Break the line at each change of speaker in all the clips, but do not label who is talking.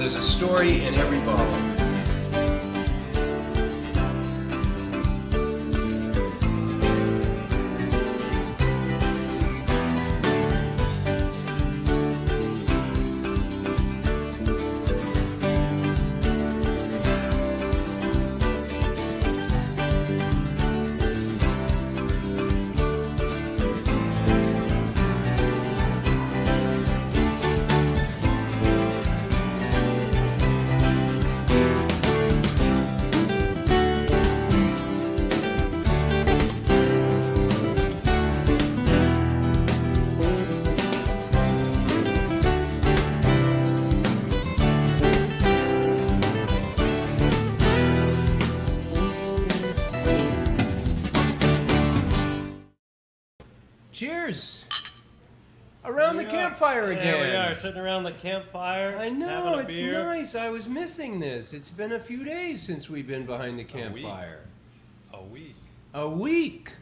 there's a story in every bottle. Cheers! Around the campfire again.
There we are, sitting around the campfire.
I know,
having a
it's
beer.
nice. I was missing this. It's been a few days since we've been behind the campfire.
A week.
A week!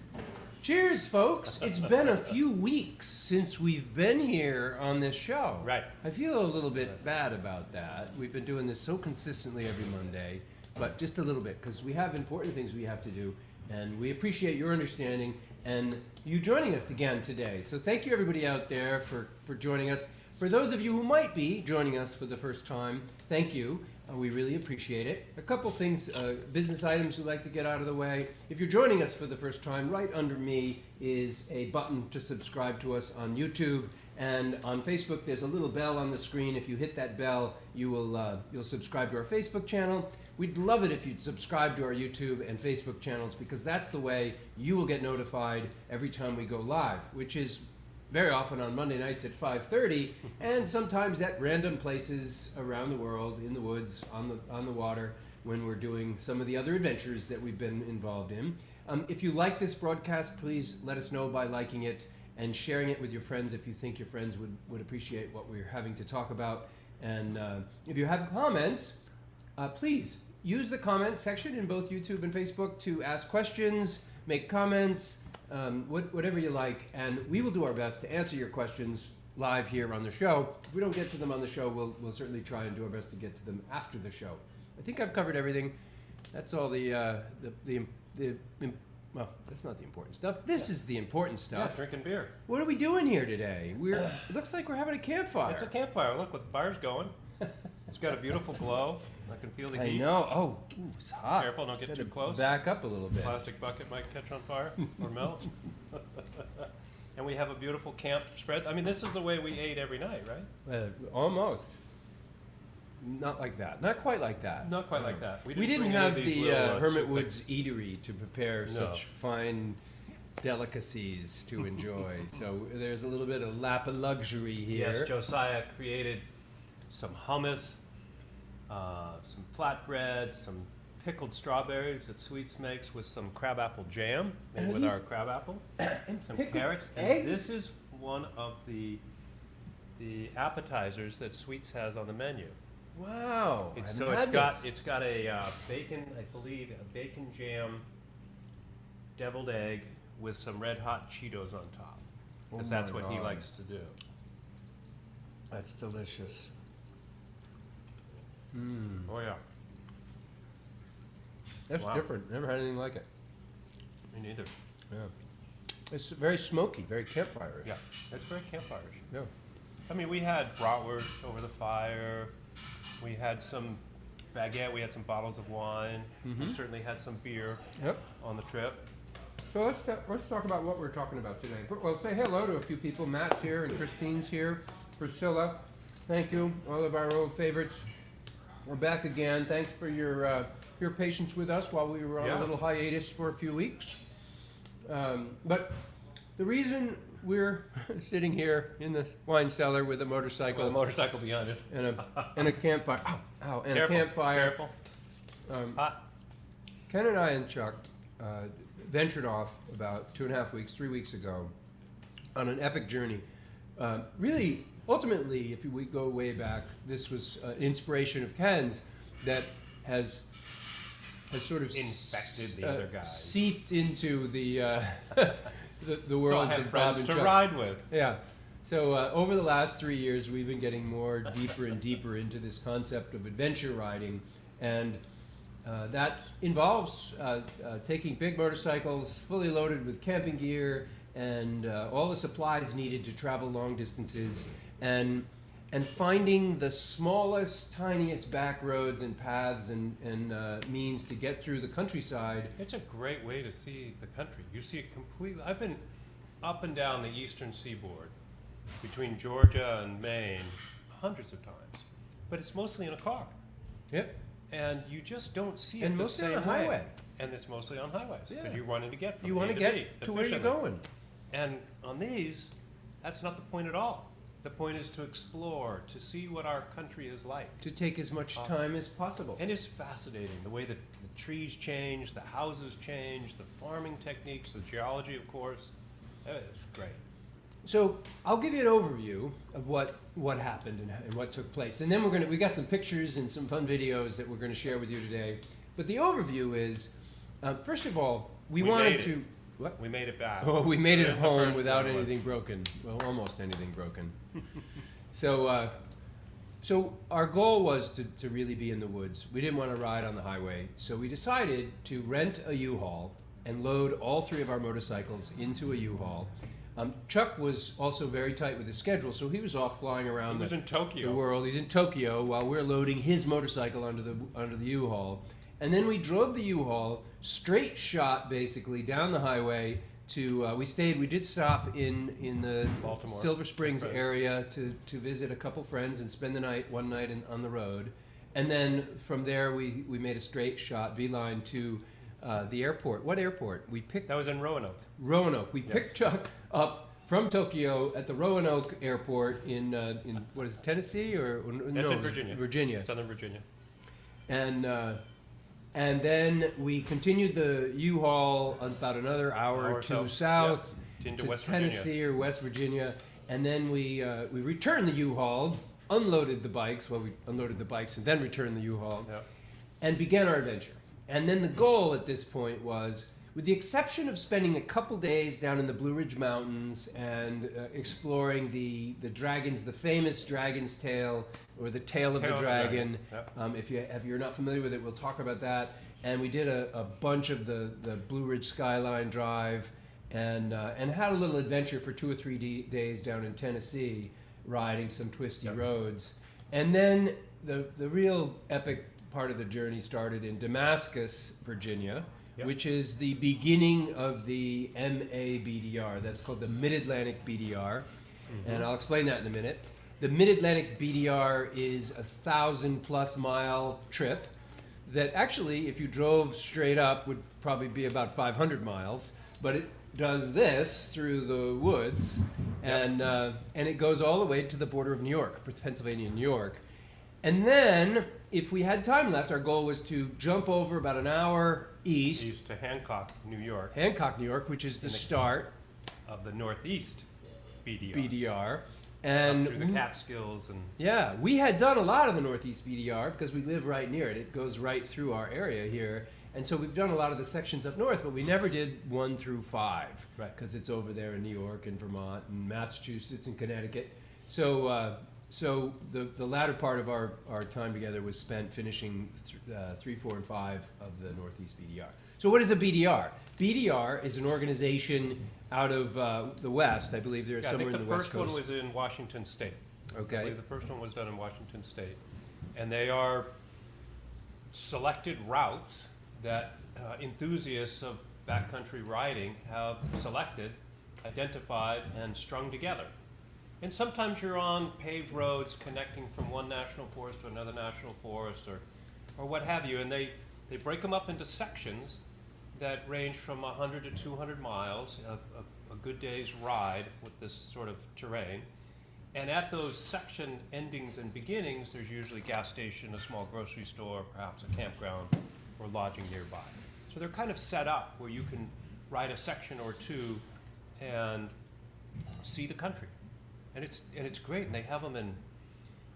Cheers, folks! It's been a few weeks since we've been here on this show.
Right.
I feel a little bit bad about that. We've been doing this so consistently every Monday, but just a little bit, because we have important things we have to do, and we appreciate your understanding and you joining us again today. So thank you everybody out there for joining us. For those of you who might be joining us for the first time, thank you. We really appreciate it. A couple things, business items we'd like to get out of the way. If you're joining us for the first time, right under me is a button to subscribe to us on YouTube, and on Facebook there's a little bell on the screen. If you hit that bell, you'll subscribe to our Facebook channel. We'd love it if you'd subscribe to our YouTube and Facebook channels, because that's the way you will get notified every time we go live, which is very often on Monday nights at 5:30, and sometimes at random places around the world, in the woods, on the water, when we're doing some of the other adventures that we've been involved in. If you like this broadcast, please let us know by liking it and sharing it with your friends if you think your friends would appreciate what we're having to talk about. And if you have comments, please use the comment section in both YouTube and Facebook to ask questions, make comments, whatever you like, and we will do our best to answer your questions live here on the show. If we don't get to them on the show, we'll certainly try and do our best to get to them after the show. I think I've covered everything. That's all well, that's not the important stuff. This is the important stuff.
Yeah, drinking beer.
What are we doing here today? It looks like we're having a campfire.
It's a campfire. Look, with the fire's going. It's got a beautiful glow. I can feel the heat.
I know. Oh, ooh, it's hot.
Careful, don't get too close.
Back up a little bit.
Plastic bucket might catch on fire or melt. And we have a beautiful camp spread. I mean, this is the way we ate every night, right?
Almost. Not like that. Not quite like that.
Not quite like that.
We didn't have the Hermit Woods eatery to prepare such fine delicacies to enjoy. So there's a little bit of lap of luxury here.
Yes, Josiah created some hummus, some flatbread, some pickled strawberries that Sweets makes with some crabapple jam made with our crabapple, and some carrots. And this is one of the appetizers that Sweets has on the menu.
Wow!
It's got a bacon, I believe, a bacon jam, deviled egg with some red hot Cheetos on top, because that's what he likes to do.
That's delicious.
Oh yeah.
That's different. Never had anything like it.
Me neither.
Yeah. It's very smoky, very campfire-ish.
Yeah, it's very campfire-ish.
Yeah.
I mean, we had bratwurst over the fire. We had some baguette. We had some bottles of wine. We certainly had some beer on the trip.
So let's talk about what we're talking about today. Well, say hello to a few people. Matt's here and Christine's here. Priscilla, thank you. All of our old favorites. We're back again. Thanks for your patience with us while we were on a little hiatus for a few weeks. But the reason we're sitting here in the wine cellar with a motorcycle,
behind us,
and a campfire, a campfire.
Careful. Hot.
Ken and I and Chuck ventured off about 3 weeks ago on an epic journey. Really, ultimately, if we go way back, this was an inspiration of Ken's that has sort of
infected the other guys,
seeped into the the worlds
so
of Bob and
to
Chuck.
ride with.
Yeah. So over the last 3 years, we've been getting more deeper and deeper into this concept of adventure riding, and that involves taking big motorcycles fully loaded with camping gear and all the supplies needed to travel long distances, and finding the smallest, tiniest back roads and paths and means to get through the countryside.
It's a great way to see the country. You see it completely. I've been up and down the eastern seaboard between Georgia and Maine hundreds of times, but it's mostly in a car.
Yep.
And you just don't see it
And
the
mostly
same
on a highway.
And it's mostly on highways because
Yeah.
you're wanting to get from
You
A
want to
to
get
B
to where you're
efficiently.
going.
And on these, that's not the point at all. The point is to explore, to see what our country is like.
To take as much time as possible.
And it's fascinating, the way that the trees change, the houses change, the farming techniques, the geology, of course. It's great.
So I'll give you an overview of what happened and what took place, and then we got some pictures and some fun videos that we're going to share with you today. But the overview is, first of all, we wanted
made it.
to. What?
We made it back.
Oh, we made it
There's the
home
first
without
one.
anything broken. Well, almost anything broken. So our goal was to really be in the woods. We didn't want to ride on the highway, so we decided to rent a U-Haul and load all 3 of our motorcycles into a U-Haul. Chuck was also very tight with his schedule, so he was off flying around
He was in Tokyo.
the world. He's in Tokyo while we're loading his motorcycle onto the U-Haul. And then we drove the U-Haul straight shot basically down the highway to we did stop in the
Baltimore.
Silver Springs
Right.
area to visit a couple friends and spend one night on the road. And then from there we made a straight shot beeline to the airport. What airport? We picked
That was in Roanoke.
Roanoke. We picked Chuck up from Tokyo at the Roanoke Airport in what is it, Tennessee or
That's in Virginia.
Virginia.
Southern Virginia.
And then we continued the U-Haul about another hour or two south
into
to
West
Tennessee or West Virginia, and then we returned the U-Haul, unloaded the bikes. Well, we unloaded the bikes and then returned the U-Haul,
Yep.
and began our adventure. And then the goal at this point was, with the exception of spending a couple days down in the Blue Ridge Mountains and exploring the dragons, the famous Dragon's Tail, or the Tail of the Dragon.
Yep.
If you're not familiar with it, we'll talk about that. And we did a bunch of the Blue Ridge Skyline Drive, and had a little adventure for 2 or 3 days down in Tennessee, riding some twisty roads. And then the real epic part of the journey started in Damascus, Virginia, which is the beginning of the MABDR. That's called the Mid-Atlantic BDR, and I'll explain that in a minute. The Mid-Atlantic BDR is a 1,000+ mile trip that actually, if you drove straight up, would probably be about 500 miles, but it does this through the woods, and it goes all the way to the border of New York, Pennsylvania and New York. And then, if we had time left, our goal was to jump over about an hour east
to Hancock, New York,
Hancock, New York, which is the start
of the Northeast BDR.
BDR. And
Up through the Catskills and
yeah, we had done a lot of the Northeast BDR because we live right near it. It goes right through our area here. And so we've done a lot of the sections up north, but we never did 1 through 5.
Right.
Because it's over there in New York and Vermont and Massachusetts and Connecticut. So the latter part of our time together was spent finishing 3, 4, and 5 of the Northeast BDR. So what is a BDR? BDR is an organization out of the West. I believe they're
I
somewhere
think
in
the
the West
first
Coast.
one was in Washington State. I
Okay.
believe the first one was done in Washington State. And they are selected routes that enthusiasts of backcountry riding have selected, identified, and strung together. And sometimes you're on paved roads connecting from one national forest to another national forest or what have you, and they break them up into sections that range from 100 to 200 miles, a good day's ride with this sort of terrain. And at those section endings and beginnings, there's usually a gas station, a small grocery store, perhaps a campground or lodging nearby. So they're kind of set up where you can ride a section or two and see the country. And it's great. And they have them in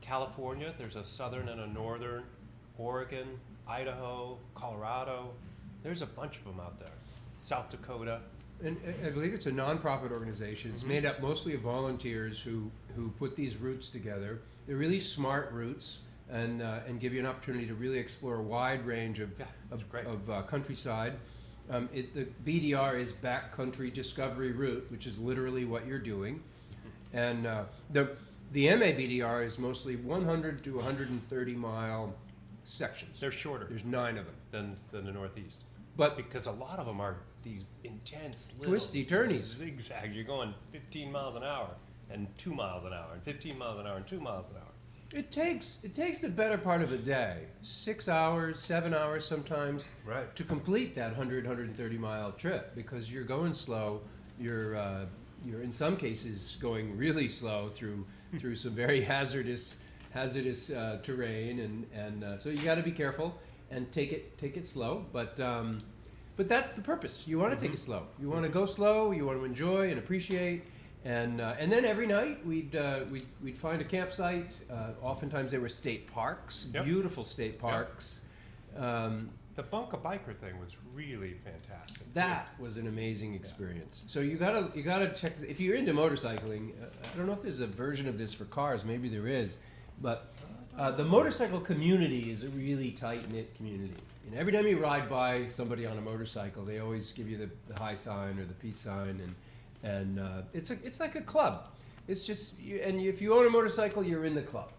California. There's a southern and a northern, Oregon, Idaho, Colorado. There's a bunch of them out there. South Dakota.
And I believe it's a nonprofit organization. It's made up mostly of volunteers who put these routes together. They're really smart routes and give you an opportunity to really explore a wide range of countryside. The BDR is Backcountry Discovery Route, which is literally what you're doing. And the MA BDR is mostly 100 to 130 mile sections.
They're shorter.
There's 9 of them.
Than the Northeast.
But
because a lot of them are these intense little
twisty turnies.
Zigzag. You're going 15 miles an hour and 2 miles an hour and 15 miles an hour and 2 miles an hour.
It takes the better part of a day, 6 hours, 7 hours sometimes,
Right.
to complete that 130 mile trip, because you're going slow. You're in some cases going really slow through some very hazardous terrain, and so you got to be careful and take it slow. But that's the purpose. You want to take it slow. You want to go slow. You want to enjoy and appreciate. And then every night we'd find a campsite. Oftentimes they were state parks, beautiful state parks.
The Bunk-a-Biker thing was really fantastic.
That was an amazing experience. So you gotta check this. If you're into motorcycling, I don't know if there's a version of this for cars. Maybe there is, but the motorcycle community is a really tight-knit community. And every time you ride by somebody on a motorcycle, they always give you the high sign or the peace sign, and it's like a club. It's just and if you own a motorcycle, you're in the club.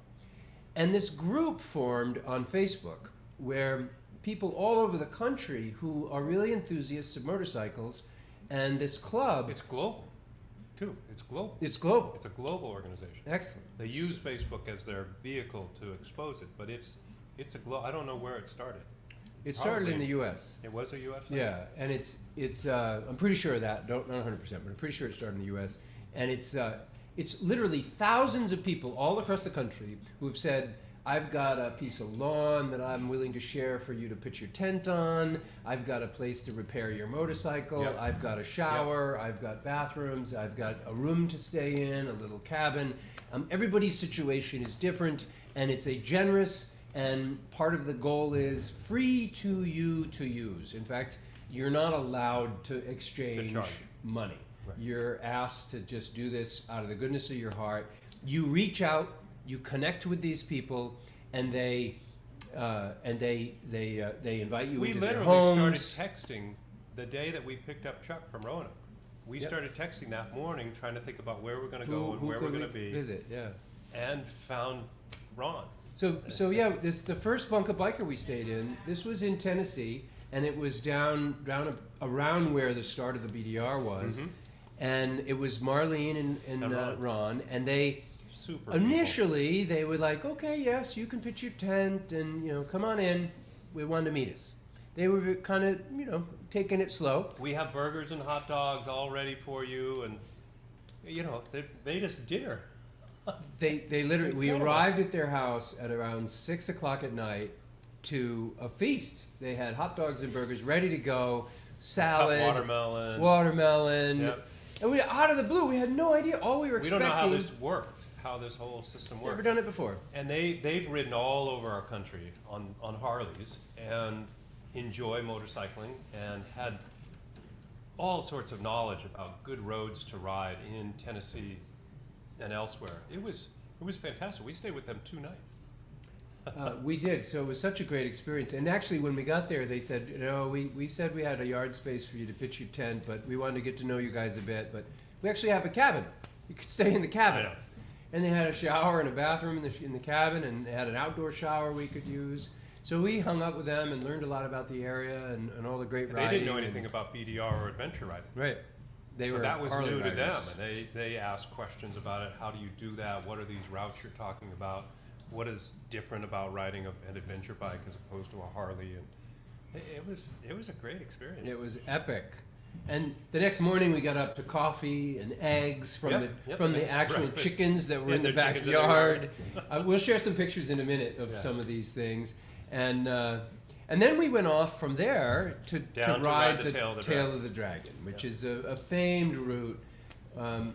And this group formed on Facebook where people all over the country who are really enthusiasts of motorcycles, and this club.
It's global, too. It's global.
It's global.
It's a global organization.
Excellent.
They use Facebook as their vehicle to expose it, but it's a global. I don't know where it started.
It started in the U.S.
It was a U.S. thing?
Yeah, and it's I'm pretty sure of that, not 100%, but I'm pretty sure it started in the U.S. And it's literally thousands of people all across the country who have said, I've got a piece of lawn that I'm willing to share for you to pitch your tent on. I've got a place to repair your motorcycle.
Yep.
I've got a shower. Yep. I've got bathrooms. I've got a room to stay in, a little cabin. Everybody's situation is different, and it's a generous, and part of the goal is free to you to use. In fact, you're not allowed to exchange money. Right. You're asked to just do this out of the goodness of your heart. You reach out. You connect with these people, and they invite you into their homes.
We literally started texting the day that we picked up Chuck from Roanoke. We started texting that morning, trying to think about where we're going to go and where we're going to be.
Visit, yeah.
And found Ron.
So yeah, the first Bunk-a-Biker we stayed in. This was in Tennessee, and it was down around where the start of the BDR was, and it was Marlene and Ron, and they.
Super
Initially, people. They were like, okay, yes, you can pitch your tent and, come on in. We wanted to meet us. They were kind of, taking it slow.
We have burgers and hot dogs all ready for you, and, they made us dinner.
They literally, we arrived at their house at around 6 o'clock at night to a feast. They had hot dogs and burgers ready to go, salad. Watermelon.
Yep.
And we, out of the blue, we had no idea. All we were expecting.
We don't know how this worked. How this whole system works.
Never done it before.
And they've ridden all over our country on Harleys and enjoy motorcycling and had all sorts of knowledge about good roads to ride in Tennessee and elsewhere. It was fantastic. We stayed with them 2 nights.
We did. So it was such a great experience. And actually, when we got there, they said, we said we had a yard space for you to pitch your tent, but we wanted to get to know you guys a bit. But we actually have a cabin. You could stay in the cabin.
I know.
And they had a shower and a bathroom in the cabin, and they had an outdoor shower we could use. So we hung up with them and learned a lot about the area and all the great riding.
They didn't know anything about BDR or adventure riding.
Right.
So that was
Harley
new to
riders.
them, and they asked questions about it. How do you do that? What are these routes you're talking about? What is different about riding an adventure bike as opposed to a Harley? And it was a great experience.
It was epic. And the next morning we got up to coffee and eggs from the actual
breakfast.
chickens that were in the backyard. We'll share some pictures in a minute of some of these things. And then we went off from there to ride the Tail of the Dragon, which is a famed route. On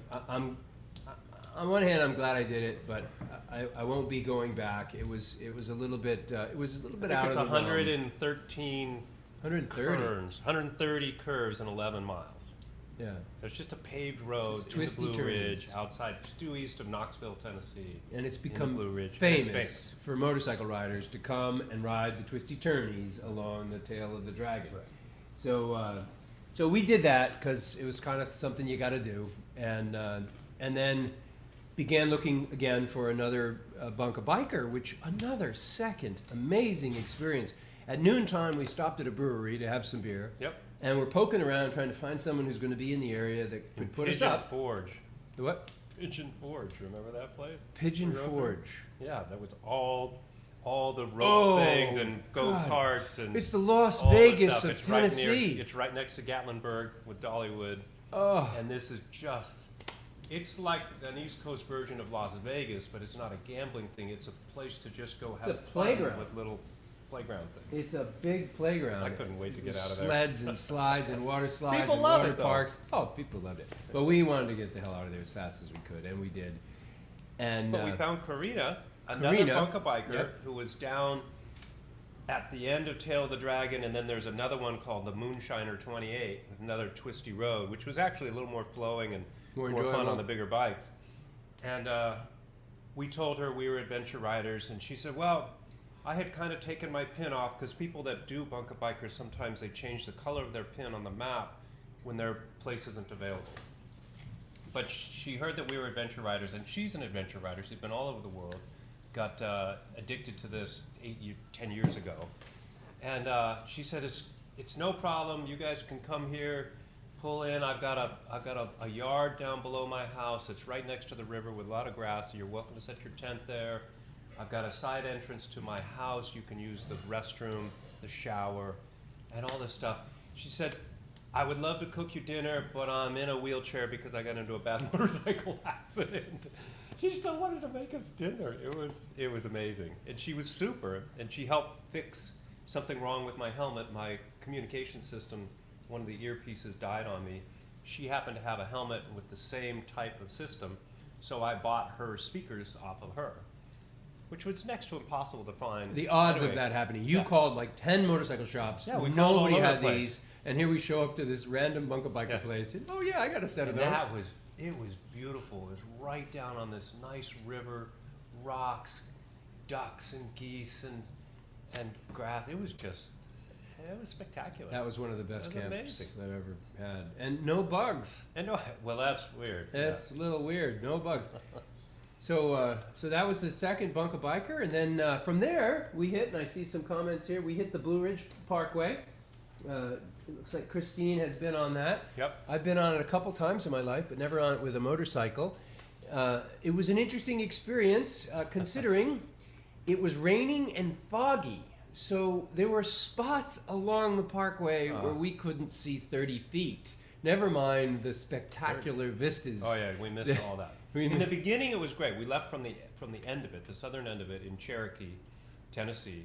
one hand, I'm glad I did it, but I won't be going back. It was a little bit out of the realm.
It's 113
130.
curves, 130 curves and 11 miles.
Yeah.
So it's just a paved road
Just
in the
twisty
Blue
turns.
Ridge, outside, due east of Knoxville, Tennessee.
And it's
in the
become
Blue Ridge. And
famous,
it's famous.
for motorcycle riders to come and ride the twisty turnies along the tail of the dragon.
Right.
So, so we did that because it was kind of something you got to do, and then began looking again for another Bunk-a-Biker, which another second amazing experience. At noontime, we stopped at a brewery to have some beer.
Yep.
And we're poking around trying to find someone who's going to be in the area that could put us
Pigeon
up.
Forge.
The what?
Pigeon Forge, remember that place?
Pigeon
We rode through?
Forge.
Yeah, that was all the road things and
God.
go-karts and
It's the Las
all the
Vegas
stuff.
of
It's right near-
Tennessee.
it's right next to Gatlinburg with Dollywood.
Oh,
And this is just, it's like an East Coast version of Las Vegas, but it's not a gambling thing. It's a place to just go have
a
fun
playground.
with little playground things.
it's a big playground.
I couldn't wait to
With
get out of there.
Sleds and slides and water slides
People
and
love
water
it, though.
parks. Oh, people loved it. But we wanted to get the hell out of there as fast as we could, and we did. And
But we found Karina, another
Karina,
Bunk-a-Biker,
yep.
who was down at the end of Tail of the Dragon, and then there's another one called the Moonshiner 28, with another twisty road, which was actually a little more flowing and
More
more fun
enjoyable.
on the bigger bikes. And we told her we were adventure riders, and she said, well, I had kind of taken my pin off, because people that do Bunk-a-Bikers, sometimes they change the color of their pin on the map when their place isn't available. But she heard that we were adventure riders, and she's an adventure rider. She's been all over the world. Got addicted to this 10 years ago, and she said it's no problem. You guys can come here, pull in. I've got a yard down below my house. It's right next to the river with a lot of grass. So you're welcome to set your tent there. I've got a side entrance to my house. You can use the restroom, the shower, and all this stuff. She said, I would love to cook you dinner, but I'm in a wheelchair because I got into a bad motorcycle accident. She still wanted to make us dinner. It was amazing. And she was super, and she helped fix something wrong with my helmet. My communication system, one of the earpieces died on me. She happened to have a helmet with the same type of system, so I bought her speakers off of her, which was next to impossible to find.
the odds
Anyway,
of that happening. You
yeah.
called like 10 motorcycle shops.
Yeah, we called all
Nobody
over
had
the place.
these. And here we show up to this random Bunk-a-Biker
Yeah.
place. And, oh yeah, I got a set of
And
those.
it was beautiful. It was right down on this nice river, rocks, ducks and geese and grass. It was spectacular.
That was one of the best
That was
camps
amazing.
that I've ever had. And no bugs.
And no, well, that's weird.
It's a little weird. No bugs. So that was the second Bunk-a-Biker, and then from there we hit, and I see some comments here. We hit the Blue Ridge Parkway. It looks like Christine has been on that.
Yep.
I've been on it a couple times in my life, but never on it with a motorcycle. It was an interesting experience, considering it was raining and foggy. So there were spots along the parkway where we couldn't see 30 feet. Never mind the spectacular vistas.
Oh yeah, we missed all that. In the beginning, it was great. We left from the end of it, the southern end of it, in Cherokee, Tennessee,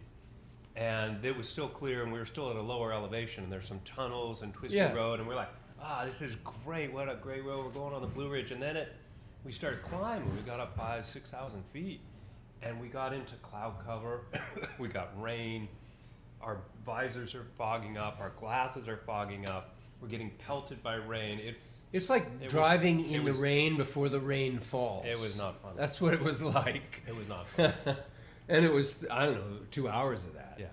and it was still clear, and we were still at a lower elevation. And there's some tunnels and twisty
Yeah.
road, and we're like, this is great. What a great road. We're going on the Blue Ridge, and then we started climbing. We got up 5,000-6,000 feet, and we got into cloud cover. We got rain. Our visors are fogging up. Our glasses are fogging up. We're getting pelted by rain.
It's like
It was-
driving
it
in
was-
the rain before the rain falls.
It was not fun.
That's what it was like.
It was not fun.
And it was, I don't know, 2 hours of that.
Yeah.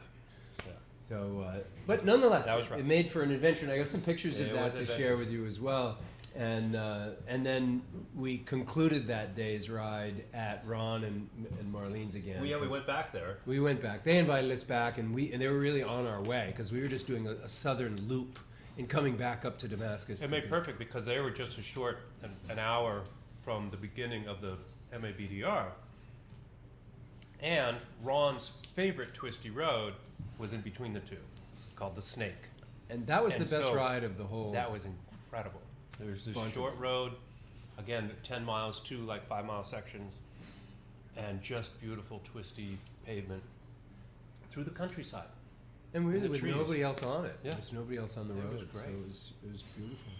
So, but nonetheless,
That was rough.
it made for an adventure, and I got some pictures of
It
that
was
to
adventure.
share with you as well. And then we concluded that day's ride at Ron and Marlene's again.
We
'cause
went back there.
We went back. They invited us back, and they were really on our way because we were just doing a southern loop and coming back up to Damascus.
It made perfect because they were just a short an hour from the beginning of the MABDR. And Ron's favorite twisty road was in between the two, called the Snake.
And that was
And
the best
so
ride of the whole.
That was incredible. There's this
Bunch of
short
them.
road, again, 10 miles, 2 like 5-mile sections, and just beautiful twisty pavement through the countryside.
And really,
the
with
trees.
nobody else on it.
Yeah.
There's nobody else on the
It
road.
was great.
So it was beautiful.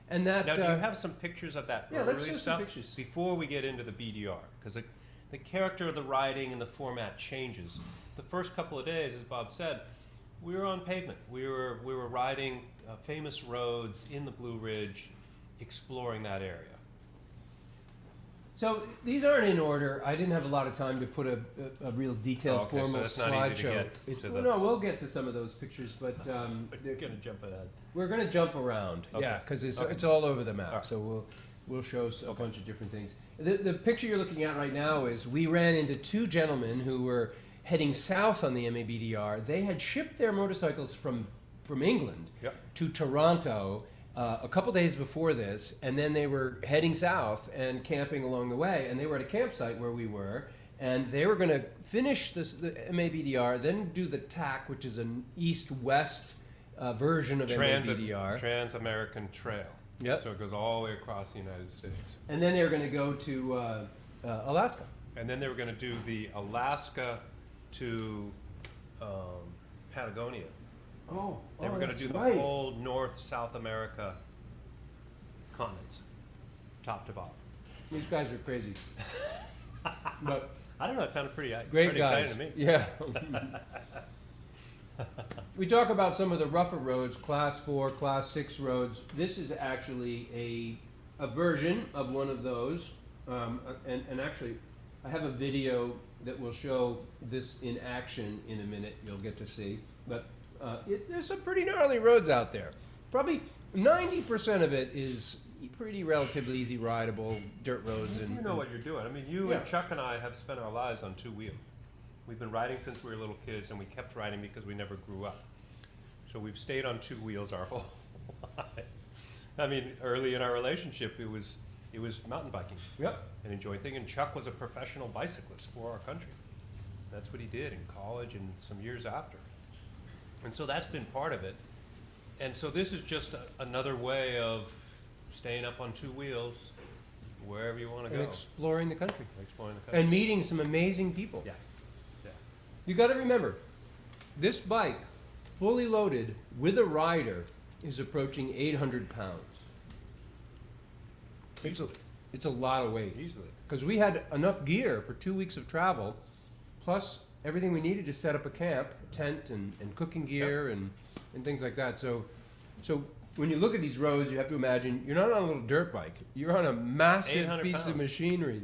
And that.
Now, do you have some pictures of that
Yeah,
early
let's show some
stuff
pictures.
before we get into the BDR? Because the character of the riding and the format changes. The first couple of days, as Bob said, We were on pavement. We were riding famous roads in the Blue Ridge, exploring that area.
So these aren't in order. I didn't have a lot of time to put a real detailed
Okay, so
formal
that's not easy to
slideshow.
get to
Well,
the-
no, we'll get to some of those pictures, but
You're gonna jump ahead.
we're going to jump around.
Okay.
Yeah, because it's,
Okay.
it's all over the map.
All right.
So we'll show a bunch of different things. The picture you're looking at right now is we ran into two gentlemen who were heading south on the MABDR. They had shipped their motorcycles from England
Yep.
to Toronto a couple days before this, and then they were heading south and camping along the way, and they were at a campsite where we were, and they were going to finish the MABDR, then do the TAC, which is an east-west version of MABDR.
Trans-American Trail.
Yep.
So it goes all the way across the United States.
And then they were going to go to Alaska.
And then they were going to do the Alaska to Patagonia.
Oh,
They were going to do the whole North, South America continents, top to bottom.
These guys are crazy. But
I don't know, it sounded pretty
great guys.
exciting to me.
Yeah. We talk about some of the rougher roads, class 4, class 6 roads. This is actually a version of one of those. And actually, I have a video that will show this in action in a minute. You'll get to see. But there's some pretty gnarly roads out there. Probably 90% of it is pretty relatively easy rideable dirt roads.
You know what you're doing. I mean, you
Yeah.
and Chuck and I have spent our lives on two wheels. We've been riding since we were little kids, and we kept riding because we never grew up. So we've stayed on two wheels our whole lives. I mean, early in our relationship, it was mountain biking.
Yep.
And enjoying things. And Chuck was a professional bicyclist for our country. That's what he did in college and some years after. And so that's been part of it. And so this is just another way of staying up on two wheels wherever you want to
And
go.
exploring the country.
Exploring the country.
And meeting some amazing people.
Yeah. Yeah.
You got to remember, this bike, fully loaded with a rider, is approaching 800 pounds. It's a lot of weight.
Easily.
Because we had enough gear for 2 weeks of travel, plus everything we needed to set up a camp, a tent and cooking gear and things like that. So when you look at these roads, you have to imagine you're not on a little dirt bike. You're on a massive
800
piece of
pounds.
machinery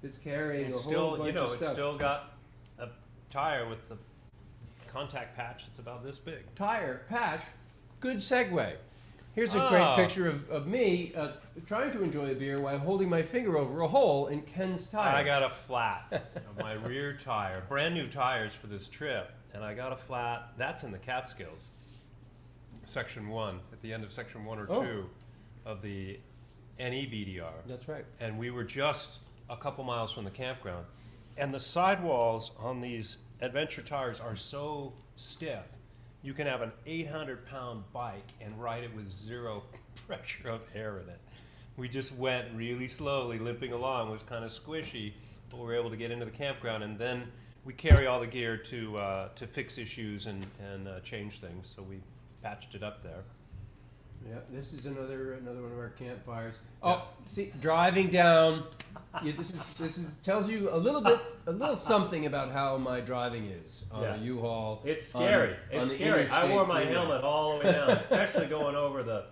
that's carrying
It's
a whole
still,
bunch
you know,
of
it's
stuff.
still got a tire with the contact patch that's about this big.
Tire, patch, good segue. Here's a
Oh.
great picture of me trying to enjoy a beer while holding my finger over a hole in Ken's tire.
I got a flat of my rear tire, brand new tires for this trip, and I got a flat. That's in the Catskills, section 1, at the end of section 1 or 2
Oh.
of the NEBDR.
That's right.
And we were just a couple miles from the campground. And the sidewalls on these adventure tires are so stiff, you can have an 800-pound bike and ride it with zero pressure of air in it. We just went really slowly, limping along. It was kind of squishy, but we were able to get into the campground. And then we carry all the gear to fix issues and change things. So we patched it up there.
Yeah, this is another one of our campfires. Oh, see, driving down. Yeah, this is tells you a little something about how my driving is on a U-Haul.
It's
on-
scary.
on
It's
the
scary. I wore my
interstate freeway.
helmet all the way down, especially going over the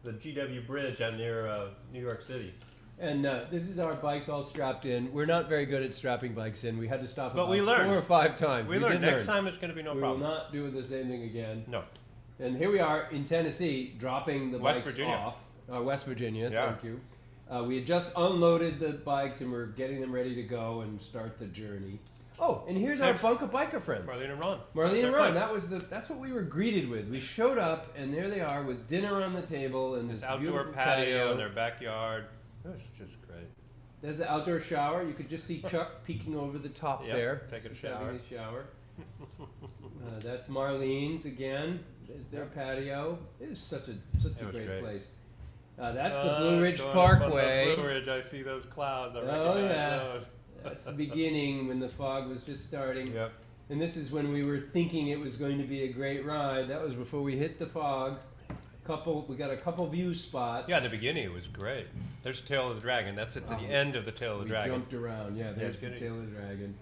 GW Bridge on near New York City.
And this is our bikes all strapped in. We're not very good at strapping bikes in. We had to stop
But
about
we learned.
4 or 5 times.
We learned.
did
Next
learn.
time it's going to be no
we
problem.
will not do the same thing again.
No.
And here we are in Tennessee, dropping the
West
bikes
Virginia.
off. West Virginia,
Yeah.
thank you. We had just unloaded the bikes and we're getting them ready to go and start the journey. Oh, and here's our
Thanks.
Bunk-a-Biker friends.
Marlene and Ron.
Marlene and
That's
Ron,
their place.
that's what we were greeted with. We showed up and there they are with dinner on the table and this
This outdoor
beautiful
patio in their backyard. It was just great.
There's the outdoor shower. You could just see Chuck peeking over the top
Yep,
there.
taking a
Just having a shower. That's Marlene's again. There's their patio. It is such a
was
great
great.
place. That's the Blue Ridge
Going up on the
Parkway.
Blue Ridge, I see those clouds. I
Oh,
recognize
yeah.
those.
That's the beginning when the fog was just starting.
Yep.
And this is when we were thinking it was going to be a great ride. That was before we hit the fog. We got a couple view spots.
Yeah, in the beginning it was great. There's Tail of the Dragon. That's at the end of the Tail of the
We
Dragon.
jumped around. Yeah, there's
it's
the
good.
tail of the dragon.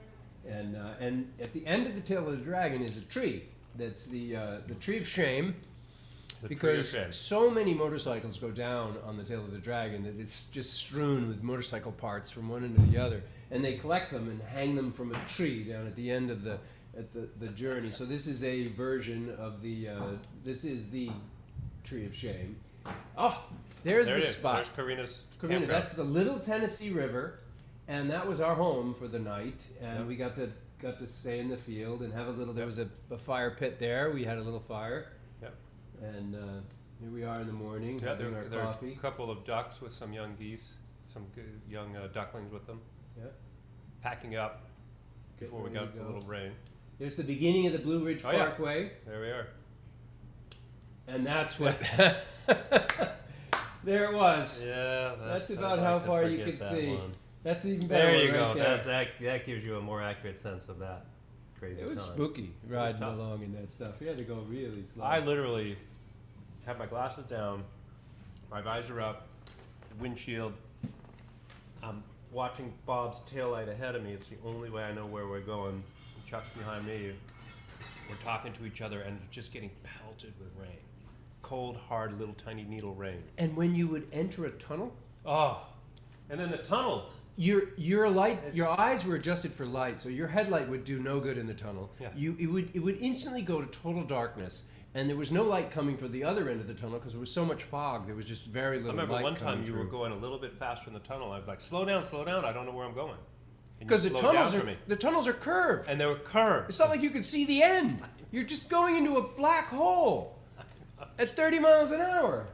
And at the end of the tail of the dragon is a tree That's the Tree of Shame.
The
Because
tree of shame.
so many motorcycles go down on the tail of the dragon that it's just strewn with motorcycle parts from one end to the other, and they collect them and hang them from a tree down at the end of the journey. So this is a version of the this is the Tree of Shame. Oh, there's
There
the
it is.
spot.
There's Karina's
Karina,
campground.
that's the Little Tennessee River, and that was our home for the night. And
Yep.
we got to stay in the field and have a little. There was a fire pit there. We had a little fire.
Yep.
And here we are in the morning
Yeah,
having our
there are
coffee.
a couple of ducks with some young geese, some young ducklings with them,
Yeah.
packing up
Getting
before we
ready
got
to
a
go.
little rain.
There's the beginning of the Blue Ridge
Oh, yeah.
Parkway,
There we are.
and that's what. There it was.
Yeah,
That's
I'd
about
like
how
to
far you
forget
could
that
see.
one.
That's even better.
There you
right
go.
there.
That gives you a more accurate sense of that crazy
It was
time.
spooky riding
tough.
along in that stuff. We had to go really slow.
I literally have my glasses down, my visor up, windshield. I'm watching Bob's taillight ahead of me. It's the only way I know where we're going. Chuck's behind me. We're talking to each other and just getting pelted with rain. Cold, hard, little tiny needle rain.
And when you would enter a tunnel,
Oh, and then the tunnels.
your light, your eyes were adjusted for light, so your headlight would do no good in the tunnel.
Yeah.
It would instantly go to total darkness, and there was no light coming from the other end of the tunnel because there was so much fog. There was just very
I
little
remember
light
one time
coming
you were
through.
going a little bit faster in the tunnel. I was like, slow down, I don't know where I'm going. And you
Because
slowed down for me.
the tunnels are curved.
And they were curved.
It's not like you could see the end. You're just going into a black hole at 30 miles an hour.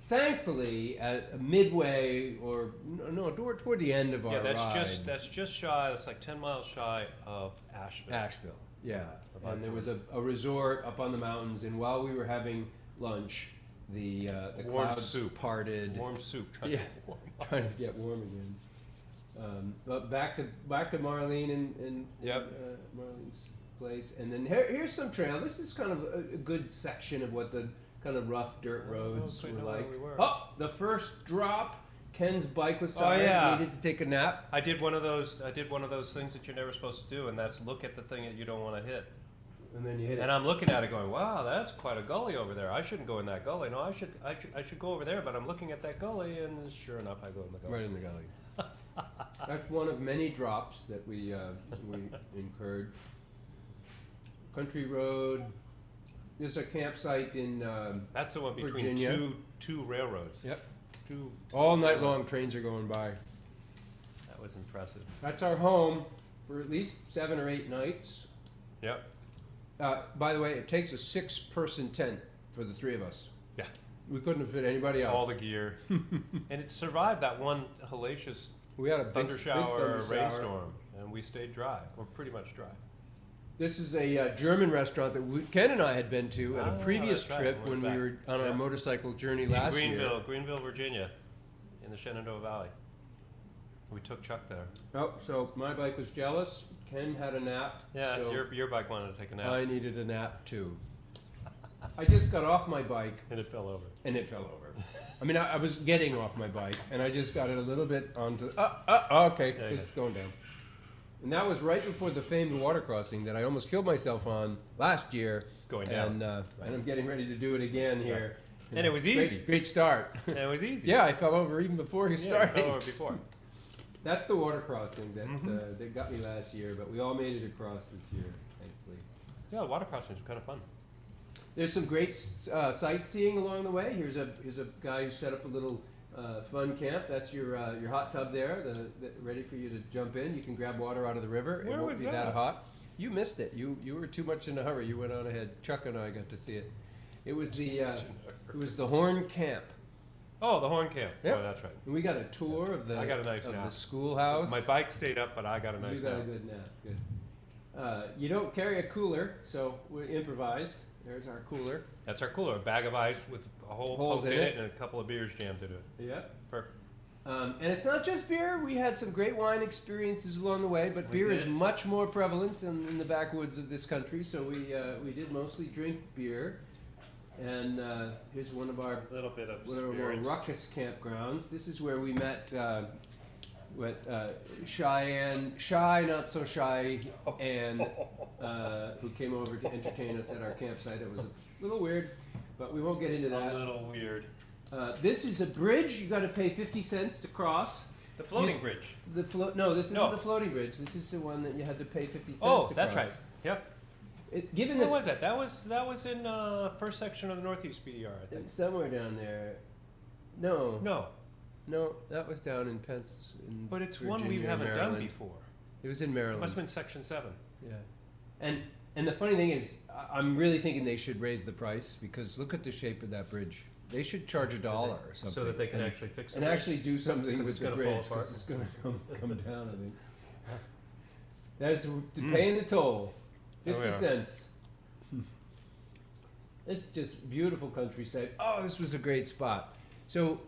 Thankfully, at midway or no, toward the end of our
Yeah,
ride,
that's just shy. That's like 10 miles shy of Asheville.
Asheville. Yeah,
About
and there was a resort up on the mountains, and while we were having lunch, the
Warm
clouds
soup.
parted.
Warm soup. Trying
Yeah.
to warm up.
Trying to get warm again. But back to Marlene and
Yep.
Marlene's place, and then here's some trail. This is kind of a good section of what the kind of rough dirt
I don't
roads
quite
were
know where
like.
we were.
Oh, the first drop. Ken's bike was
Oh,
tired.
yeah.
Needed to take a nap,
I did one of those things that you're never supposed to do, and that's look at the thing that you don't want to hit.
and then you hit
And
it.
I'm looking at it, going, "Wow, that's quite a gully over there. I shouldn't go in that gully. No, I should go over there." But I'm looking at that gully, and sure enough, I go in the gully.
Right in the gully. That's one of many drops that we incurred. Country road. This is a campsite in.
That's the one between
Virginia.
two railroads.
Yep.
Two.
All night long, trains are going by.
That was impressive.
That's our home for at least 7 or 8 nights.
Yep.
By the way, it takes a 6-person tent for the 3 of us.
Yeah.
We couldn't have fit anybody else.
All the gear, and it survived that one hellacious
We had a big
thundershower,
big
rainstorm, and we stayed dry, or pretty much dry.
This is a German restaurant that Ken and I had been to at a
Ah,
previous
that's right,
trip when
way
we
back.
were on our
Yeah.
motorcycle journey
In
last year.
Greenville, Virginia, in the Shenandoah Valley. We took Chuck there.
Oh, so my bike was jealous. Ken had a nap.
Yeah,
so
your bike wanted to take a nap,
I needed a nap too. I just got off my bike
and it fell over.
and it fell over. I mean, I was getting off my bike and I just got it a little bit onto. Okay,
Yeah,
it's going down. And that was right before the famed water crossing that I almost killed myself on last year.
Going down.
And I'm getting ready to do it again here.
And it was easy.
Great start.
And it was easy.
Yeah, I fell over even before he
Yeah, it
started.
fell over before.
That's the water crossing that
Mhm.
that got me last year, but we all made it across this year, thankfully.
Yeah, the water crossings were kind of fun.
There's some great sightseeing along the way. Here's a guy who set up a little fun camp. That's your hot tub there, ready for you to jump in. You can grab water out of the river.
Where
it won't
was
be
that?
that hot. You missed it. You were too much in a hurry. You went on ahead. Chuck and I got to see it. It was the Horn Camp.
Oh, the horn camp.
Yep.
Oh, that's right.
And we got a tour of the
I got a nice
of
nap.
the schoolhouse.
My bike stayed up, but I got a nice
You got
nap.
a good nap. Good. You don't carry a cooler, so we improvise. There's our cooler.
That's our cooler, a bag of ice with a whole
Holes
poke
in
in
it.
it and a couple of beers jammed into it.
Yep.
Perfect.
And it's not just beer. We had some great wine experiences along the way, but
We
beer is
did.
much more prevalent in the backwoods of this country. So we did mostly drink beer. And here's one of our
A little bit of
more
spirits.
ruckus campgrounds. This is where we met with Cheyenne, shy, not so shy, and who came over to entertain us at our campsite. It was a little weird, but we won't get into that.
A little weird.
This is a bridge. You got to pay 50 cents to cross.
The floating bridge.
No, this isn't the floating bridge. This is the one that you had to pay 50 cents to
Oh,
cross.
that's right. Yep.
Where
was that? That was in first section of the Northeast BDR, I think.
Somewhere down there.
No.
No, that was down in
But it's
Virginia,
one we haven't
Maryland.
done before.
It was in Maryland.
Must have been section 7.
Yeah. And the funny thing is, I'm really thinking they should raise the price because look at the shape of that bridge. They should charge $1 or something.
So that they can actually fix it.
And actually do something with
it's
the
gonna
bridge
fall apart.
because it's going to come down, I think. That's the paying the toll. 50 cents. It's just beautiful countryside. Oh, this was a great spot. So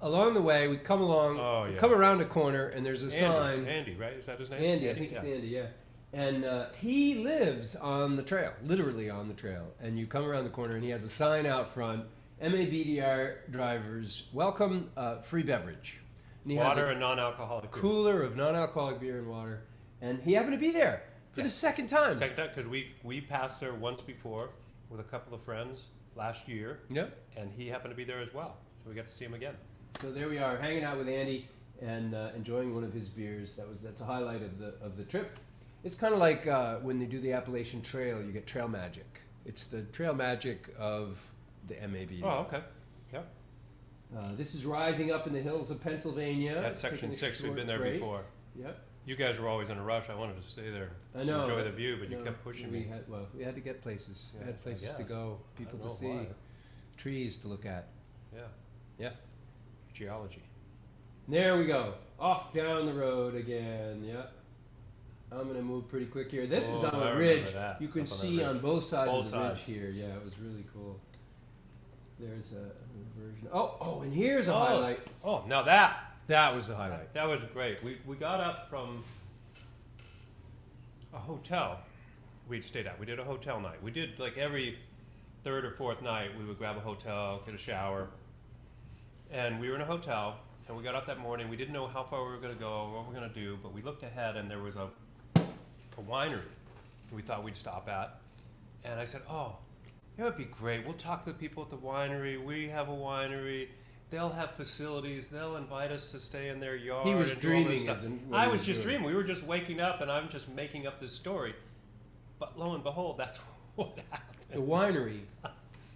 along the way, we come along, come around a corner, and there's a sign.
Andy, right? Is that his name?
Andy, I think it's Andy, yeah. And he lives on the trail, literally on the trail. And you come around the corner, and he has a sign out front, MABDR drivers, welcome, free beverage. And he
Water
has
and non-alcoholic beer.
Cooler of non-alcoholic beer and water. And he happened to be there for the second time.
Second time, because we passed there once before with a couple of friends last year.
Yep.
And he happened to be there as well. So we got to see him again.
So there we are, hanging out with Andy and enjoying one of his beers. That's a highlight of the trip. It's kind of like when they do the Appalachian Trail, you get trail magic. It's the trail magic of the MAB.
Oh, okay. Yep.
This is rising up in the hills of Pennsylvania.
That's section 6. We've been there before.
Yep.
You guys were always in a rush. I wanted to stay there.
I know.
Enjoy the view, but you kept pushing me.
We had to get places.
Yeah,
we had places
I
to go, people to see,
why.
trees to look at.
Yeah.
Yeah.
Geology.
There we go. Off down the road again. Yep. I'm going to move pretty quick here. This is on a ridge. You can see on both sides of the ridge here. Yeah, it was really cool. There's a version. Oh, and here's a highlight.
Oh, now that
was the highlight.
That was great. We got up from a hotel we'd stayed at. We did a hotel night. We did like every third or fourth night we would grab a hotel, get a shower. And we were in a hotel and we got up that morning. We didn't know how far we were going to go, what we were going to do, but we looked ahead and there was a winery we thought we'd stop at. And I said, oh, it would be great. We'll talk to the people at the winery. We have a winery. They'll have facilities. They'll invite us to stay in their yard.
He was
and do all this
dreaming.
stuff. I was just dreaming. We were just waking up, and I'm just making up this story. But lo and behold, that's what happened.
The winery,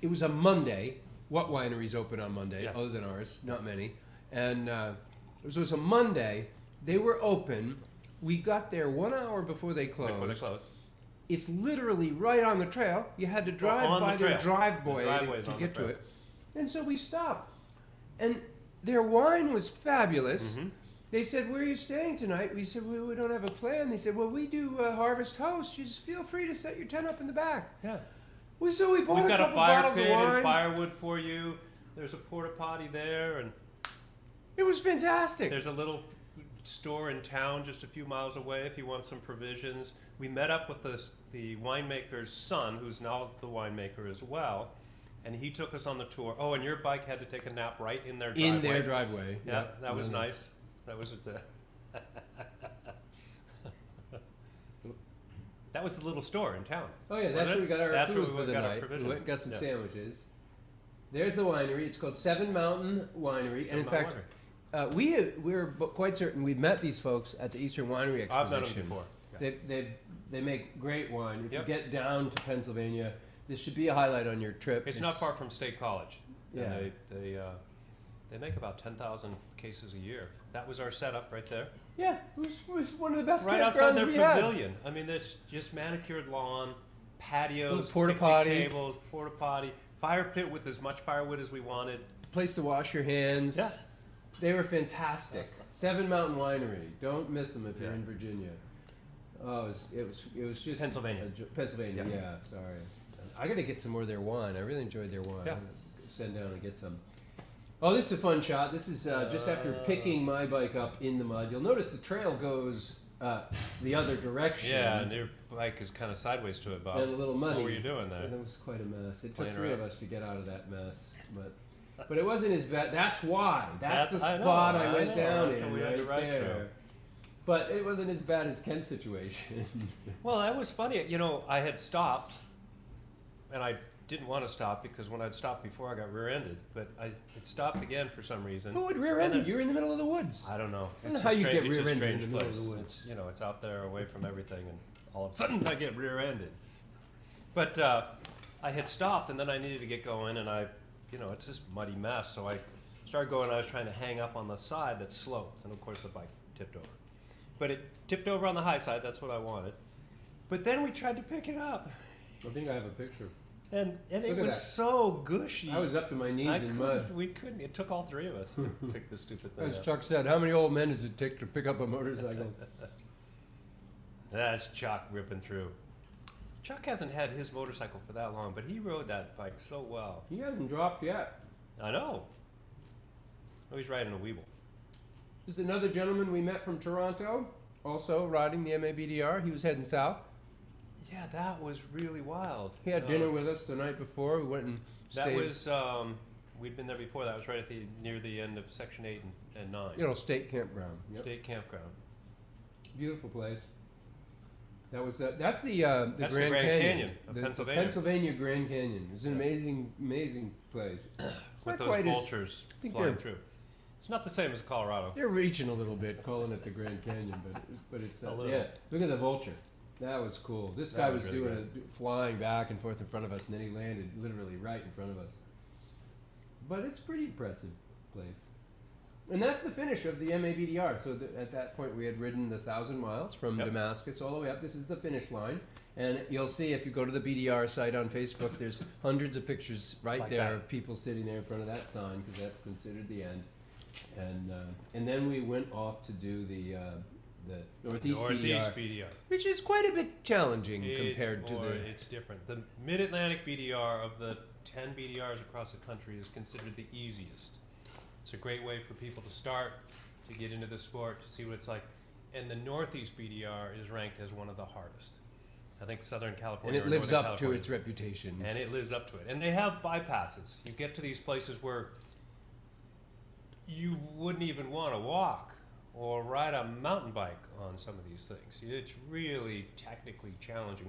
it was a Monday. What wineries open on Monday,
Yeah.
other than ours? Not many. And it was a Monday. They were open. We got there 1 hour before they closed.
Before they closed.
It's literally right on the trail. You had to drive
on
by
the
their
trail.
driveway
The driveway's
to
on
get
the
to
trail.
it. And so we stopped. And their wine was fabulous.
Mhm.
They said, where are you staying tonight? We said, well, we don't have a plan. They said, well, we do Harvest Host. You just feel free to set your tent up in the back.
Yeah.
So we bought
We've
a
got a
couple
fire
bottles
pit
of wine.
and firewood for you. There's a porta potty there, and
It was fantastic.
there's a little store in town just a few miles away if you want some provisions. We met up with the winemaker's son, who's now the winemaker as well, and he took us on the tour. Oh, and your bike had to take a nap right in their driveway.
In their driveway.
Yeah, that was nice. That was that was the little store in town.
Oh yeah, that's
wasn't
where
it?
we got our
That's
food
where
for the
got our
night. We
provisions.
went and got some
Yeah.
sandwiches. There's the winery. It's called Seven Mountain Winery. And in
Seven
fact,
Mountain
we're quite certain we've met these folks at the Eastern Winery Exposition.
I've met them before. Yeah.
They make great wine. If
Yep.
you get down to Pennsylvania, this should be a highlight on your trip.
It's not far from State College.
Yeah.
And they make about 10,000 cases a year. That was our setup right there.
Yeah, it was one of the best
Right outside
campgrounds
their
we had.
pavilion. I mean, there's just manicured lawn, patios,
Little porta
picnic
potty.
tables, porta potty, fire pit with as much firewood as we wanted.
Place to wash your hands.
Yeah.
They were fantastic. Seven Mountain Winery. Don't miss them if you're in Virginia. Oh, it was just
Pennsylvania.
Pennsylvania,
Yeah.
yeah. Sorry, I got to get some more of their wine. I really enjoyed their wine.
Yeah.
I'm gonna send down and get some. Oh, this is a fun shot. This is just after picking my bike up in the mud. You'll notice the trail goes the other direction.
Yeah, and your bike is kind of sideways to it, Bob.
And a little muddy.
What were you doing there?
It was quite a mess. It took
Playing
three of
around.
us to get out of that mess. But But it wasn't as bad. That's why. That's the
I know,
spot I
I
went
know.
down
That's
in
what we had
right
to ride
there.
through.
But it wasn't as bad as Kent's situation.
Well, that was funny. You know, I had stopped, and I didn't want to stop because when I'd stopped before, I got rear-ended. But I had stopped again for some reason.
Who would rear-end you?
And
You're in the middle of the woods.
I don't know.
I don't know
It's
how
a
you
strange-
get
it's a
rear-ended in
strange
the middle of
place.
the woods.
It's, you know, it's out there away from everything, and all of a sudden I get rear-ended. But I had stopped, and then I needed to get going, and it's this muddy mess. So I started going. I was trying to hang up on the side that sloped, and of course the bike tipped over. But it tipped over on the high side. That's what I wanted. But then we tried to pick it up,
I think I have a picture.
and it
Look at
was
that.
so gushy.
I was up to my knees in mud.
We couldn't. It took all three of us to pick this stupid thing
As
up.
Chuck said, how many old men does it take to pick up a motorcycle?
That's Chuck ripping through. Chuck hasn't had his motorcycle for that long, but he rode that bike so well.
He hasn't dropped yet.
I know. Oh, he's riding a Weeble.
This is another gentleman we met from Toronto, also riding the MABDR. He was heading south.
Yeah, that was really wild.
He had dinner with us the night before. We went and
That
stayed.
was, we'd been there before. That was right at near the end of Section 8 and 9.
State campground. Yep.
State campground.
Beautiful place. That was that's the
That's the
Grand
Grand
Canyon,
Canyon of Pennsylvania.
Pennsylvania Grand Canyon. It's an
Yeah.
amazing place. It's
With
not
those
quite as-
vultures
I think
flying
they're-
through. It's not the same as Colorado.
They're reaching a little bit, calling it the Grand Canyon, but it's
A little.
yeah. Look at the vulture. That was cool. This
That
guy
was
was
really
doing flying back and forth in front of us, and then he landed literally right in front of us. But it's a pretty impressive place. And that's the finish of the MABDR. So at that point, we had ridden the 1,000 miles from
Yep.
Damascus all the way up. This is the finish line. And you'll see if you go to the BDR site on Facebook, there's hundreds of pictures right
Like
there
that.
of people sitting there in front of that sign, because that's considered the end. And then we went off to do the Northeast BDR,
BDR.
which is quite a bit challenging compared to the.
It's different. The Mid-Atlantic BDR of the 10 BDRs across the country is considered the easiest. It's a great way for people to start, to get into the sport, to see what it's like. And the Northeast BDR is ranked as one of the hardest. I think Southern
And
California.
it
or
lives
Northern
up to
California.
its reputation.
And it lives up to it. And they have bypasses. You get to these places where you wouldn't even want to walk or ride a mountain bike on some of these things. It's really technically challenging.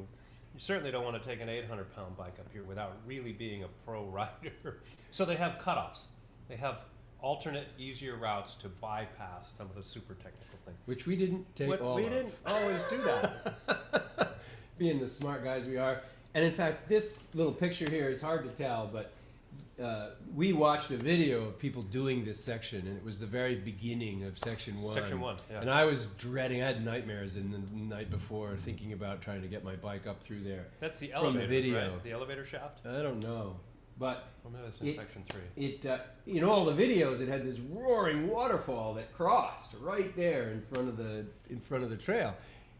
You certainly don't want to take an 800-pound bike up here without really being a pro rider. So they have cutoffs. They have alternate, easier routes to bypass some of the super technical things.
Which we didn't take all
We
of.
didn't always do that.
Being the smart guys we are. And in fact, this little picture here is hard to tell, but we watched a video of people doing this section, and it was the very beginning of Section 1.
Section 1, yeah.
And I was dreading, I had nightmares in the night before thinking about trying to get my bike up through there.
That's the
From
elevator,
the video.
right? The elevator shaft?
I don't know. But
Well, maybe that's in
It-
Section 3.
it, in all the videos, it had this roaring waterfall that crossed right there in front of the trail.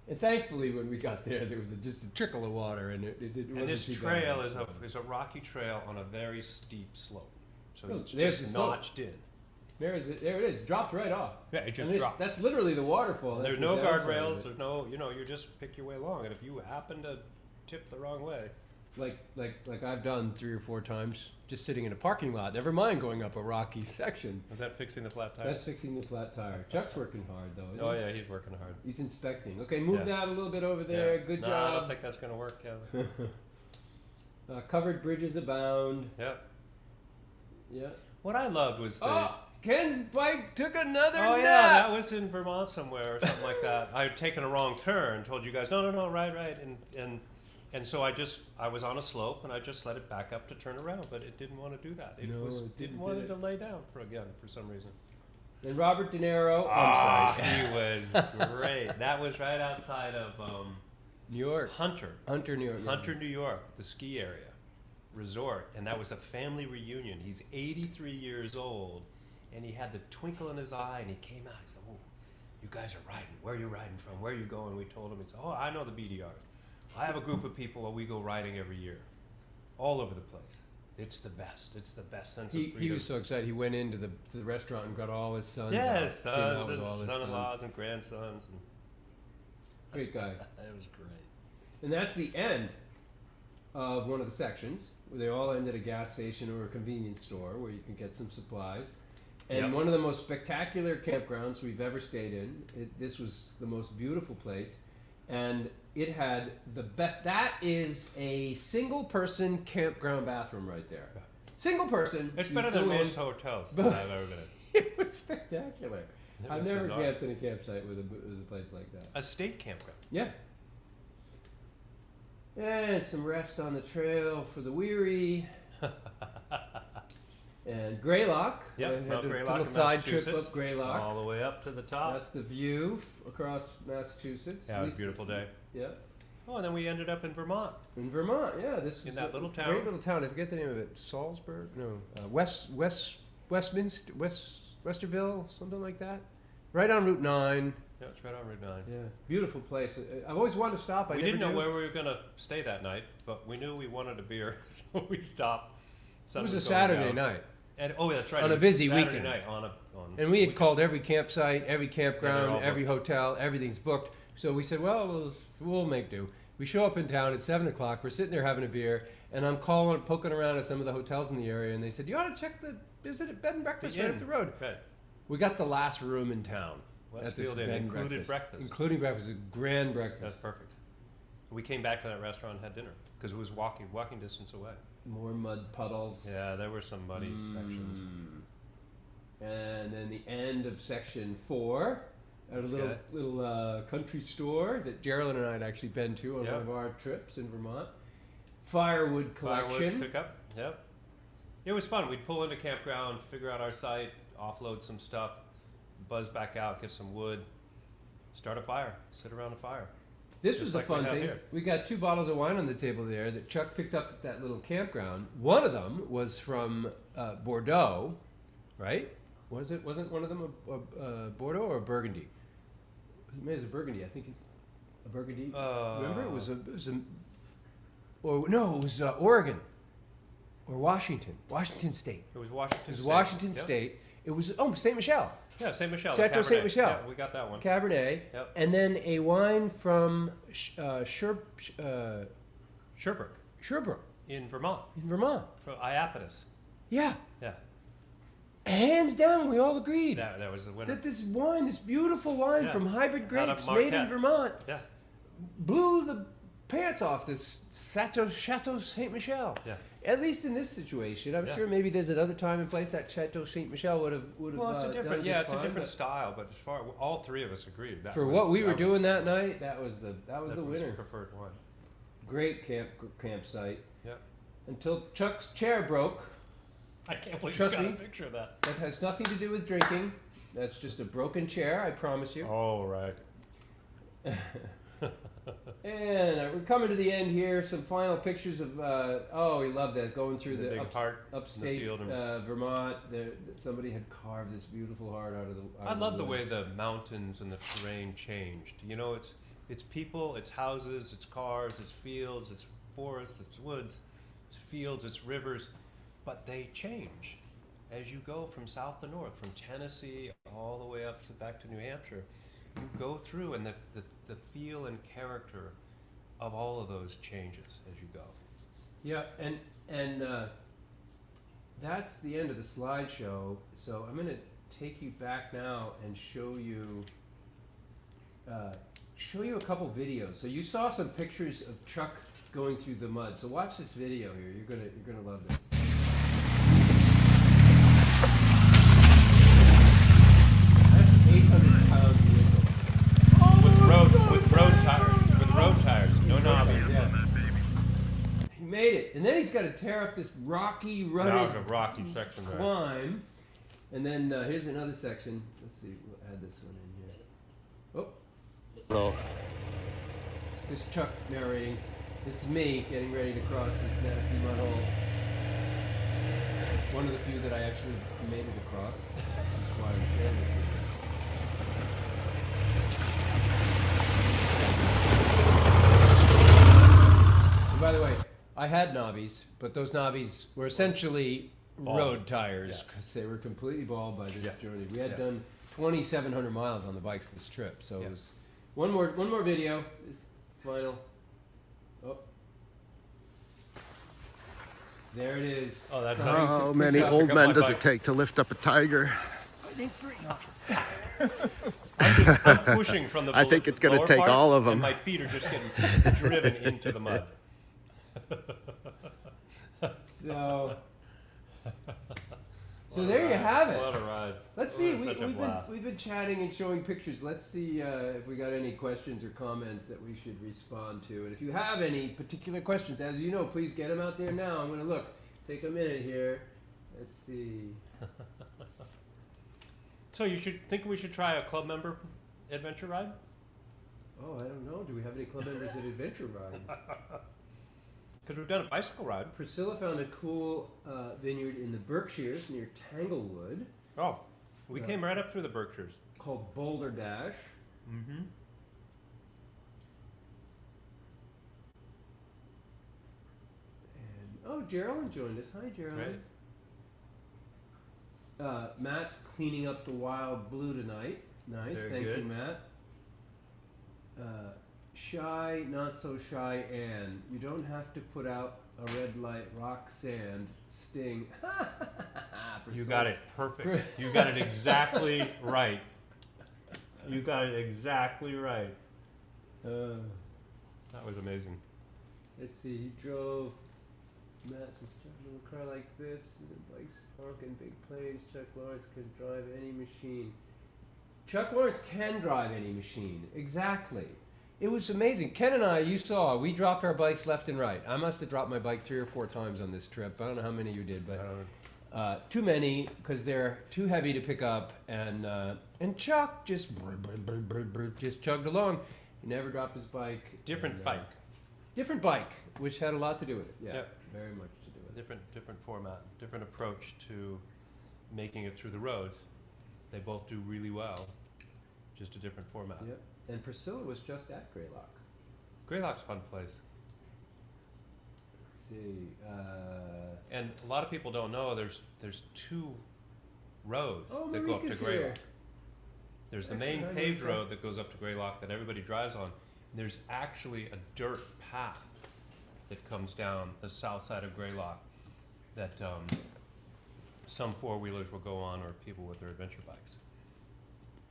And thankfully, when we got there, there was just a trickle of water, and it wasn't
And this
too
trail
bad.
is a rocky trail on a very steep slope. So
Oh,
it's
there's
just
the slope.
notched in.
There it is, dropped right off.
Yeah, it just
And this-
dropped.
that's literally the waterfall.
There's
That's
no
the downside of
guardrails,
it.
there's no, you just pick your way along. And if you happen to tip the wrong way,
Like I've done 3 or 4 times, just sitting in a parking lot. Never mind going up a rocky section.
is that fixing the flat tire?
That's fixing the flat tire. Chuck's working hard though. Isn't
Oh
he?
yeah, he's working hard.
He's inspecting. Okay, move
Yeah.
that a little bit over there.
Yeah.
Good
No, I don't
job.
think that's going to work, Kevin.
Covered bridges abound.
Yeah.
Yeah.
What I loved was the.
Oh, Ken's bike took another
Oh
nap.
yeah, that was in Vermont somewhere or something like that. I had taken a wrong turn, told you guys, no, right, and so I was on a slope and I just let it back up to turn around, but it didn't want to do that. It
No,
was
it
didn't
didn't
want
do
it
it.
to lay down for some reason.
And Robert De Niro.
Ah,
I'm sorry.
he was great. That was right outside of
New York.
Hunter,
New York. yeah.
Hunter, New York, the ski area, resort, and that was a family reunion. He's 83 years old, and he had the twinkle in his eye, and he came out. He said, "Oh, you guys are riding. Where are you riding from? Where are you going?" We told him. He said, "Oh, I know the BDR. I have a group of people where we go riding every year, all over the place. It's the best. It's the best sense of freedom."
He was so excited. He went into the restaurant and got all his sons.
Yes,
out. Came out
sons
with
and
all his
son-in-laws
sons.
and grandsons.
Great guy.
It was great.
And that's the end of one of the sections. They all end at a gas station or a convenience store where you can get some supplies. And one of the most spectacular campgrounds we've ever stayed in. This was the most beautiful place. And it had the best. That is a single-person campground bathroom right there. Single person.
It's better than most hotels that I've ever been in.
It was spectacular. I've never camped in a campsite with a place like that.
A state campground.
Yeah. And some rest on the trail for the weary. And Greylock.
Yep,
We had a
Greylock
little
in
side trip
Massachusetts,
up Greylock.
all the way up to the top.
That's the view across Massachusetts.
Yeah, it was a beautiful day.
Yeah.
Oh, and then we ended up in Vermont.
In Vermont, yeah. This was
In that
a
little town.
great little town. I forget the name of it. Salzburg? No. Westminster? Westerville? Something like that. Right on Route 9.
Yeah, it's right on Route 9.
Yeah. Beautiful place. I've always wanted to stop.
We didn't know where we were going to stay that night, but we knew we wanted a beer, so we stopped.
It was a Saturday night.
And, oh, that's right.
On
it
a
was
busy
Saturday
weekend.
Night on
And we had
weekend.
called every campsite, every
Yeah, they're
campground,
all
every
booked.
hotel, everything's booked. So we said, well, we'll make do. We show up in town at 7 o'clock. We're sitting there having a beer, and I'm poking around at some of the hotels in the area, and they said, you ought to check visit at Bed and Breakfast right up the road.
Right.
We got the last room in town.
Westfield Inn,
bed and
included breakfast.
Including breakfast, a grand breakfast.
That's perfect. We came back to that restaurant and had dinner because it was walking distance away.
More mud puddles.
Yeah, there were some muddy sections.
And then the end of section 4, at a little country store that Geraldine and I had actually been to on one of our trips in Vermont. Firewood collection.
Firewood pickup. Yep. It was fun. We'd pull into campground, figure out our site, offload some stuff, buzz back out, get some wood, start a fire, sit around a fire.
This
Just
was
like
a fun
we have
thing.
here.
We got 2 bottles of wine on the table there that Chuck picked up at that little campground. One of them was from Bordeaux, right? Wasn't one of them a Bordeaux or a Burgundy? Maybe it was a Burgundy. I think it's a Burgundy. Remember, it was Oregon or Washington State.
It was Washington
It was
State.
Washington
Yep.
State. It was Saint Michel.
Yeah, Saint Michel. the
Chateau Saint
Cabernet.
Michel.
Yeah, we got that one.
Cabernet,
Yep.
and then a wine from Sherbrooke
In Vermont,
in Vermont.
from Iapetus.
Yeah,
Yeah,
hands down, we all agreed
that was the winner.
that this wine, this beautiful wine
Yeah.
from hybrid
Out of
grapes made in
Marquette.
Vermont,
Yeah,
blew the pants off this Chateau Saint Michel.
yeah.
At least in this situation, I'm
Yeah.
sure maybe there's another time and place that Chateau Saint Michel would have.
Well, it's a different,
done
it's a
fine,
different
but
style, but as far all 3 of us agreed that
for
was,
what we were
that
doing that night, that was the
was
winner.
preferred one.
Great campsite.
Yeah,
Until Chuck's chair broke.
I can't believe
Trust
you got
me.
a picture of that.
That has nothing to do with drinking. That's just a broken chair, I promise you.
Oh right.
And we're coming to the end here. Some final pictures of, we love that, going through
The
the
big heart in the
upstate
field and-
Vermont. Somebody had carved this beautiful heart out of the
I love the
woods.
way the mountains and the terrain changed. You know, it's people, it's houses, it's cars, it's fields, it's forests, it's woods, it's fields, it's rivers, but they change as you go from south to north, from Tennessee all the way up to back to New Hampshire. You go through, and the feel and character of all of those changes as you go.
Yeah, and that's the end of the slideshow. So I'm going to take you back now and show you a couple videos. So you saw some pictures of Chuck going through the mud. So watch this video here. You're gonna love this. That's an 800-pound vehicle.
With road tires, no knobbies.
Yeah. He made it, and then he's got to tear up this rocky,
Now
rugged
the rocky section there.
climb. And then here's another section. Let's see, we'll add this one in here. Oh,
So,
this is Chuck narrating. This is me getting ready to cross this nasty mud hole. One of the few that I actually made it across. That's why I'm sharing this with you. And by the way, I had knobbies, but those knobbies were essentially
Bald.
road tires because they were completely bald by this journey. We had done 2,700 miles on the bikes this trip, so it was one more video. This final. Oh, There it is.
Oh, that's
How many old men does it take to lift up a tiger?
I'm pushing from the
I think it's gonna
lower
take
part,
all of 'em.
And my feet are just getting driven into the mud.
So there you have it.
What a ride.
Let's see.
What a- such a blast.
We've been chatting and showing pictures. Let's see if we got any questions or comments that we should respond to. And if you have any particular questions, as you know, please get them out there now. I'm going to look. Take a minute here. Let's see.
So you think we should try a club member adventure ride?
Oh, I don't know. Do we have any club members at Adventure Ride?
Because we've done a bicycle ride.
Priscilla found a cool vineyard in the Berkshires near Tanglewood
Oh, we came right up through the Berkshires.
called Boulder Dash.
Mm-hmm.
And oh, Geraldine joined us. Hi, Geraldine.
Right.
Matt's cleaning up the wild blue tonight. Nice,
Very
thank you,
good.
Matt. Shy, not so shy, Anne. You don't have to put out a red light, rock sand, sting.
You got it perfect. You got it exactly right. You got it exactly right. That was amazing.
Let's see, he drove. Matt's a little car like this, bikes honking, big planes. Chuck Lawrence can drive any machine. Chuck Lawrence can drive any machine, exactly. It was amazing. Ken and I, you saw, we dropped our bikes left and right. I must have dropped my bike 3 or 4 times on this trip. I don't know how many you did, but too many because they're too heavy to pick up. And Chuck just chugged along. He never dropped his bike.
Different bike.
Different bike, which had a lot to do with it. Yeah,
Yep.
very much to do with it.
Different format, different approach to making it through the roads. They both do really well, just a different format.
Yep. And Priscilla was just at Greylock.
Greylock's a fun place.
Let's see.
And a lot of people don't know there's 2 roads
Oh,
that go up to
Marika's
Greylock.
here.
There's the
Excellent.
main
Hi,
paved
Marika.
road that goes up to Greylock that everybody drives on. And there's actually a dirt path that comes down the south side of Greylock that some 4-wheelers will go on or people with their adventure bikes.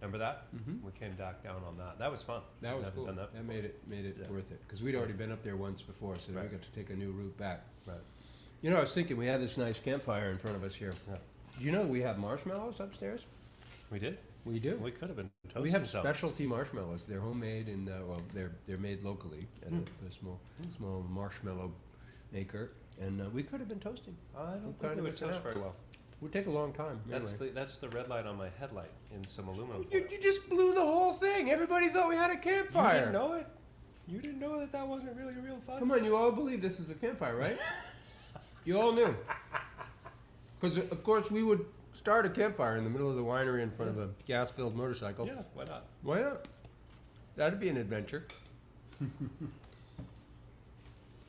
Remember that?
Mm-hmm.
We came back down on that. That was fun.
That was
Haven't
cool.
done
That
before.
made it
Yeah.
worth it because we'd already been up there once before, so we
Right.
got to take a new route back.
Right.
You know, I was thinking we have this nice campfire in front of us here.
Yeah.
Do you know we have marshmallows upstairs?
We did?
We do.
We could have been toasting
We have
some.
specialty marshmallows. They're homemade and well, they're made locally at a small marshmallow maker, and we could have been toasting.
I don't
We're
think
kind
it
of
would
missing
toast
out.
very well.
Would take a long time. Anyway.
That's the red light on my headlight in some aluminum
You,
foil.
you just blew the whole thing. Everybody thought we had a
You
campfire.
didn't know it? You didn't know that wasn't really real fun?
Come on, you all believe this was a campfire, right? You all knew. Because, of course, we would start a campfire in the middle of the winery in front of a gas-filled motorcycle.
Yeah, why not?
Why not? That'd be an adventure.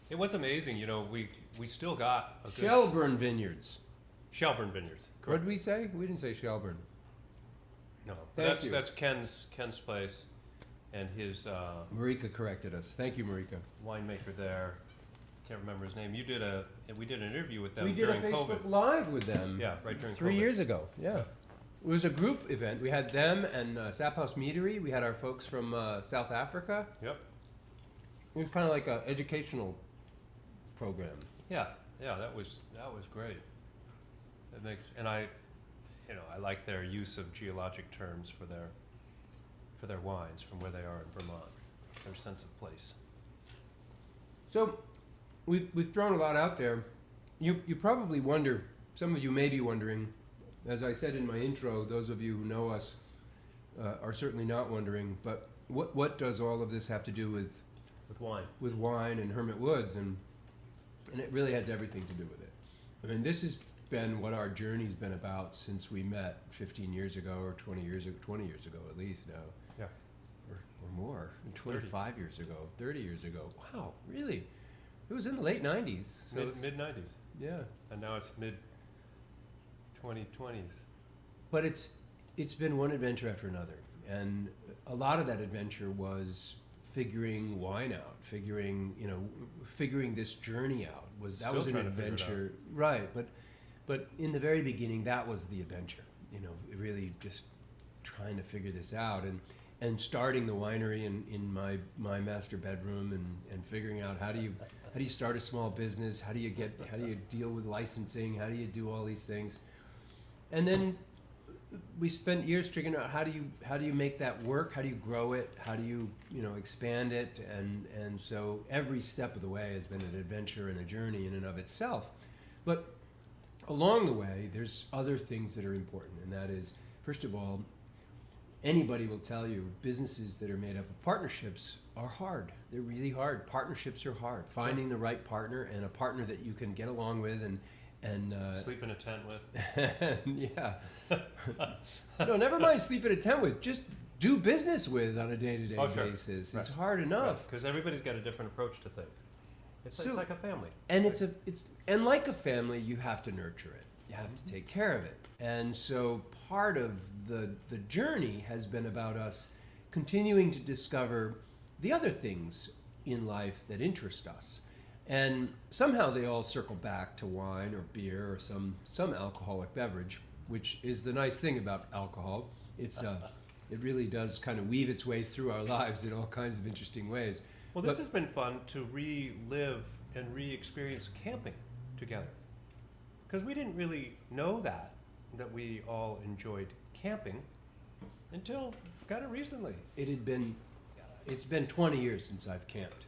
It was amazing, you know, we still got a good
Shelburne Vineyards.
Shelburne Vineyards.
What did we say? We didn't say Shelburne.
No,
Thank you.
that's Ken's place and his
Marika corrected us. Thank you, Marika.
winemaker there. Can't remember his name. We did an interview with them
We did a
during
Facebook
COVID.
Live with them.
Yeah, right during
3
COVID.
years ago. Yeah. It was a group event. We had them and Sap House Meadery. We had our folks from South Africa.
Yep.
It was kind of like an educational program.
Yeah, that was great. It makes I like their use of geologic terms for their wines from where they are in Vermont. Their sense of place.
So, we've thrown a lot out there. You probably wonder, some of you may be wondering, as I said in my intro, those of you who know us are certainly not wondering, but what does all of this have to do with wine and Hermit Woods? And it really has everything to do with it. I mean, this has been what our journey's been about since we met 15 years ago or 20 years ago at least now.
Yeah.
Or more, 25 years ago, 30 years ago. Wow, really? It was in the late 90s. So
Mid 90s.
yeah.
And now it's mid 2020s.
But it's been one adventure after another. And a lot of that adventure was figuring wine out, figuring this journey out. That
Still
was an
trying to figure it out.
adventure, right? But in the very beginning, that was the adventure. Really just trying to figure this out and starting the winery in my master bedroom and figuring out how do you start a small business, how do you deal with licensing, how do you do all these things, and then we spent years figuring out how do you make that work, how do you grow it, how do you expand it, and so every step of the way has been an adventure and a journey in and of itself. But along the way, there's other things that are important, and that is, first of all, anybody will tell you businesses that are made up of partnerships are hard. They're really hard. Partnerships are hard. Finding the right partner and a partner that you can get along with and
Sleep in a tent with.
yeah. No, never mind sleep in a tent with. Just do business with on a day-to-day basis.
Right.
It's hard enough.
Because everybody's got a different approach to things. It's like a family.
And and like a family, you have to nurture it. You have to take care of it. And so part of the journey has been about us continuing to discover the other things in life that interest us. And somehow they all circle back to wine or beer or some alcoholic beverage, which is the nice thing about alcohol. It really does kind of weave its way through our lives in all kinds of interesting ways.
Well, this has been fun to relive and re-experience camping together. Because we didn't really know that we all enjoyed camping until kind of recently.
It's been 20 years since I've camped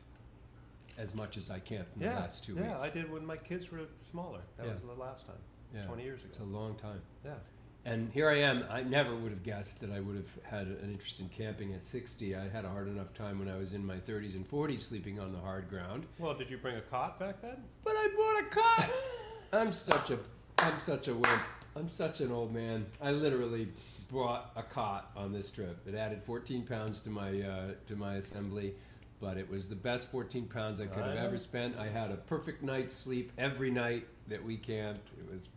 as much as I camped in the last 2 weeks.
Yeah, I did when my kids were smaller. That was the last time, 20 years ago.
It's a long time.
Yeah.
And here I am. I never would have guessed that I would have had an interest in camping at 60. I had a hard enough time when I was in my 30s and 40s sleeping on the hard ground.
Well, did you bring a cot back then?
But I bought a cot. I'm such a wimp. I'm such an old man. I literally brought a cot on this trip. It added 14 pounds to my assembly, but it was the best 14 pounds I could have ever spent. I had a perfect night's sleep every night that we camped. It was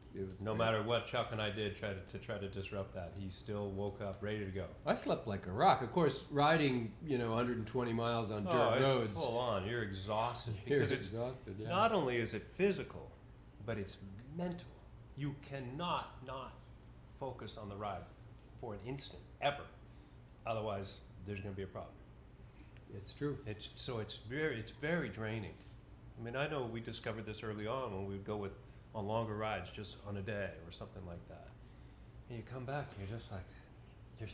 No
great.
matter what Chuck and I did try to disrupt that, he still woke up ready to go.
I slept like a rock. Of course, riding 120 miles on dirt roads.
Full on. You're exhausted
You're
because it's
exhausted. Yeah.
not only is it physical, but it's mental. You cannot not focus on the ride for an instant ever. Otherwise, there's going to be a problem.
It's true.
It's very draining. I mean, I know we discovered this early on when we would go on longer rides just on a day or something like that. And you come back and you're just like, you're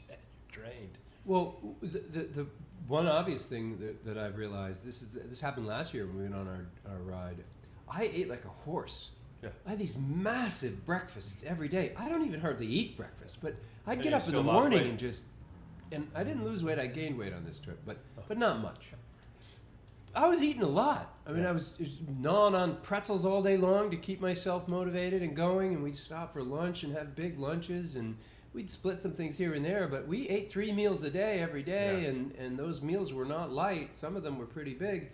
dead, you're drained.
Well, the one obvious thing that I've realized, this happened last year when we went on our ride. I ate like a horse.
Yeah.
I had these massive breakfasts every day. I don't even hardly eat breakfast, but I'd
And
get
you
up in the
still lost
morning
weight?
and I didn't lose weight. I gained weight on this trip, but not much. I was eating a lot. I mean, I was gnawing on pretzels all day long to keep myself motivated and going, and we'd stop for lunch and have big lunches, and we'd split some things here and there, but we ate 3 meals a day every day, and those meals were not light. Some of them were pretty big,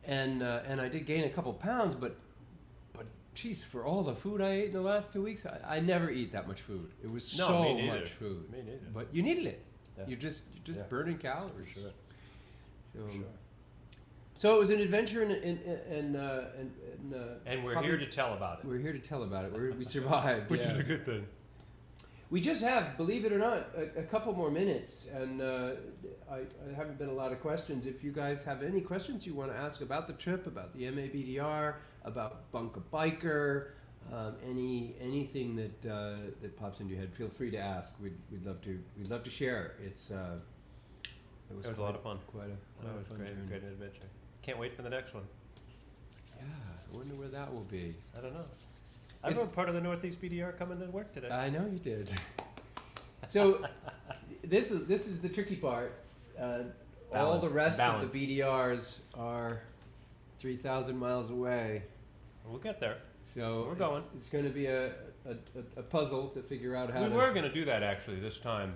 and I did gain a couple pounds, but geez, for all the food I ate in the last 2 weeks, I never eat that much food. It was so much food.
Me neither.
But you needed it.
Yeah.
You're just
Yeah.
burning calories.
Sure.
So,
Sure.
so it was an adventure,
And we're
probably-
here to tell about it.
We're here to tell about it. We survived,
Which
yeah.
is a good thing.
We just have, believe it or not, a couple more minutes, and I haven't been a lot of questions. If you guys have any questions you want to ask about the trip, about the MABDR, about Bunk-a-Biker, anything that pops into your head, feel free to ask. We'd love to share. It was
a lot of fun.
Quite a
That was
fun
great,
journey.
great adventure. Can't wait for the next one.
Yeah, I wonder where that will be.
I don't know. I know part of the Northeast BDR coming to work today.
I know you did. So this is the tricky part. All the rest of the BDRs are 3,000 miles away.
We'll get there.
So
We're going.
It's going to be a puzzle to figure out how
We
to.
were going to do that actually this time,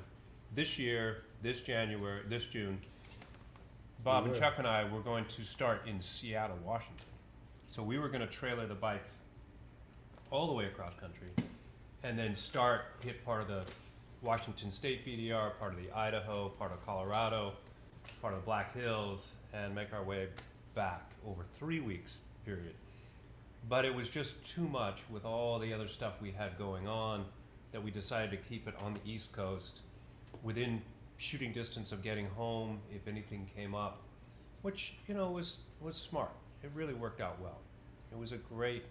this year, this June. Bob and Chuck and I were going to start in Seattle, Washington. So we were going to trailer the bikes all the way across country, and then hit part of the Washington State BDR, part of the Idaho, part of Colorado, part of the Black Hills, and make our way back over 3 weeks period. But it was just too much with all the other stuff we had going on that we decided to keep it on the East Coast within shooting distance of getting home if anything came up, which, you know, was smart. It really worked out well. It was a great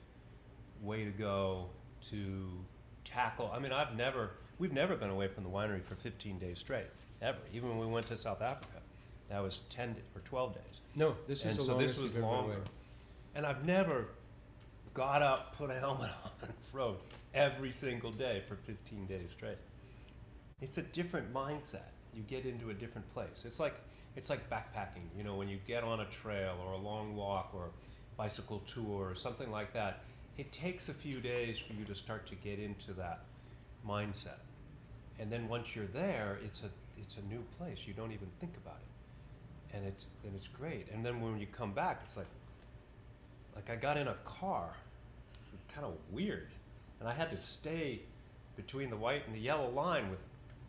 way to go to tackle. I mean, we've never been away from the winery for 15 days straight, ever. Even when we went to South Africa, that was 10 or 12 days.
No, this was
And
the
so
longest
this was
we've ever been
longer.
away.
And I've never got up, put a helmet on, and rode every single day for 15 days straight. It's a different mindset. You get into a different place. It's like backpacking. You know, when you get on a trail or a long walk or bicycle tour or something like that, it takes a few days for you to start to get into that mindset. And then once you're there, it's a new place. You don't even think about it. And it's great. And then when you come back, it's like I got in a car. It's kind of weird. And I had to stay between the white and the yellow line with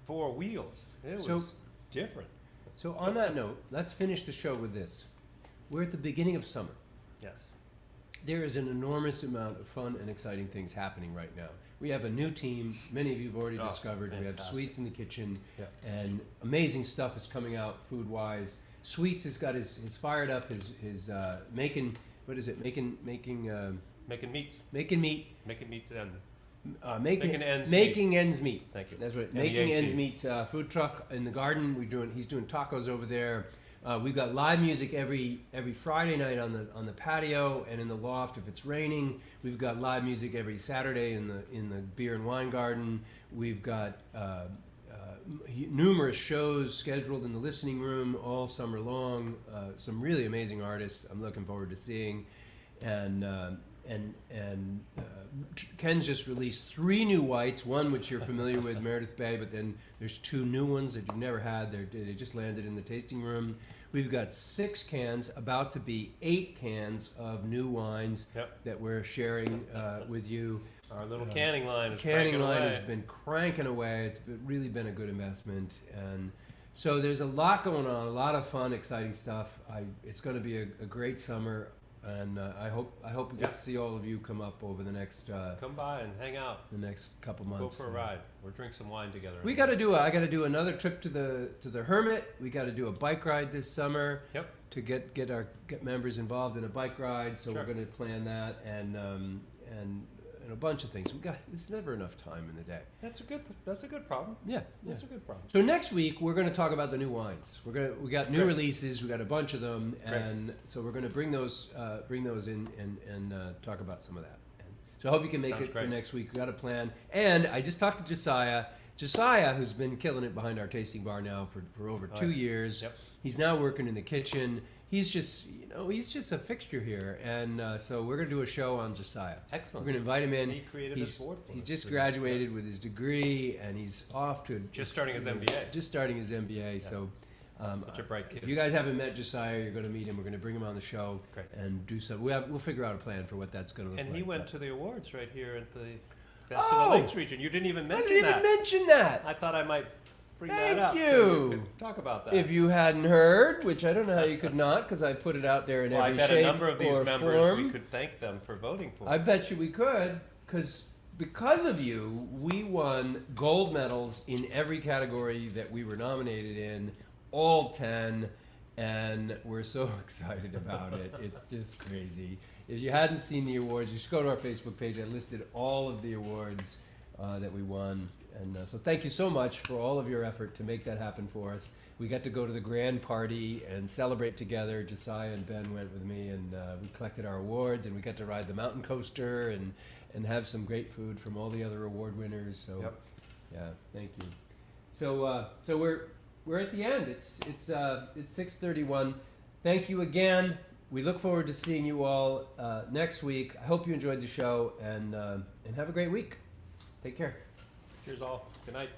4 wheels. It was different.
So on that note, let's finish the show with this. We're at the beginning of summer.
Yes.
There is an enormous amount of fun and exciting things happening right now. We have a new team. Many of you have already discovered. We have
fantastic.
Sweets in the kitchen,
Yeah.
and amazing stuff is coming out food-wise. Sweets has got his fired up his making, what is it? Making
Making meat.
making meat.
Making meat then.
Making
ends
making ends meet.
Thank you.
That's right.
M E A
Making
T.
ends meet food truck in the garden. He's doing tacos over there. We've got live music every Friday night on the patio and in the loft if it's raining. We've got live music every Saturday in the beer and wine garden. We've got numerous shows scheduled in the listening room all summer long. Some really amazing artists I'm looking forward to seeing, and Ken's just released 3 new whites. One which you're familiar with, Meredith Bay, but then there's 2 new ones that you've never had. They just landed in the tasting room. We've got 6 cans, about to be 8 cans of new wines that we're sharing with you.
Our little canning line is
Canning
cranking
line
away.
has been cranking away. It's really been a good investment, and so there's a lot going on, a lot of fun, exciting stuff. It's going to be a great summer. And I hope we get to see all of you come up over the next
Come by and hang out.
the next couple months.
Go for a ride. Or drink some wine together.
I got to do another trip to the Hermit. We got to do a bike ride this summer.
Yep.
To get members involved in a bike ride. So
Sure.
we're going to plan that and a bunch of things. There's never enough time in the day.
That's a good problem.
Yeah.
That's a good problem.
So next week we got to talk about the new wines. We got new
Great.
releases. We got a bunch of them,
Great.
and so we're going to bring those in and talk about some of that. And so I hope you can make
Sounds
it for
great.
next week. We got a plan, and I just talked to Josiah. Josiah, who's been killing it behind our tasting bar now for over 2
yeah.
years.
Yep.
He's now working in the kitchen. He's just a fixture here, and so we're going to do a show on Josiah.
Excellent.
We're going to invite him in.
He created this board for
He
us.
just graduated with his degree, and he's off to
Just starting his MBA.
Just starting his MBA. So,
Such a bright kid.
if you guys haven't met Josiah, you're going to meet him. We're going to bring him on the show
Great.
and do some. We'll figure out a plan for what that's going to look
And
like.
he went
but-
to the awards right here at the Best of
Oh!
the Lakes region. You didn't even
I
mention
didn't
that.
even mention that.
I thought I might bring
Thank
that up. So
you.
we could talk about that.
If you hadn't heard, which I don't know how you could not, because I put it out there in
well, I
every
bet
shape
a number of these
or
members
form.
we could thank them for voting for.
I bet you we could, because of you, we won gold medals in every category that we were nominated in, all 10, and we're so excited about it. It's just crazy. If you hadn't seen the awards, you should go to our Facebook page. I listed all of the awards that we won, and so thank you so much for all of your effort to make that happen for us. We got to go to the grand party and celebrate together. Josiah and Ben went with me, and we collected our awards, and we got to ride the mountain coaster and have some great food from all the other award winners. So,
Yep.
yeah, thank you. So we're at the end. It's 6:31. Thank you again. We look forward to seeing you all next week. I hope you enjoyed the show, and have a great week. Take care.
Cheers all. Good night.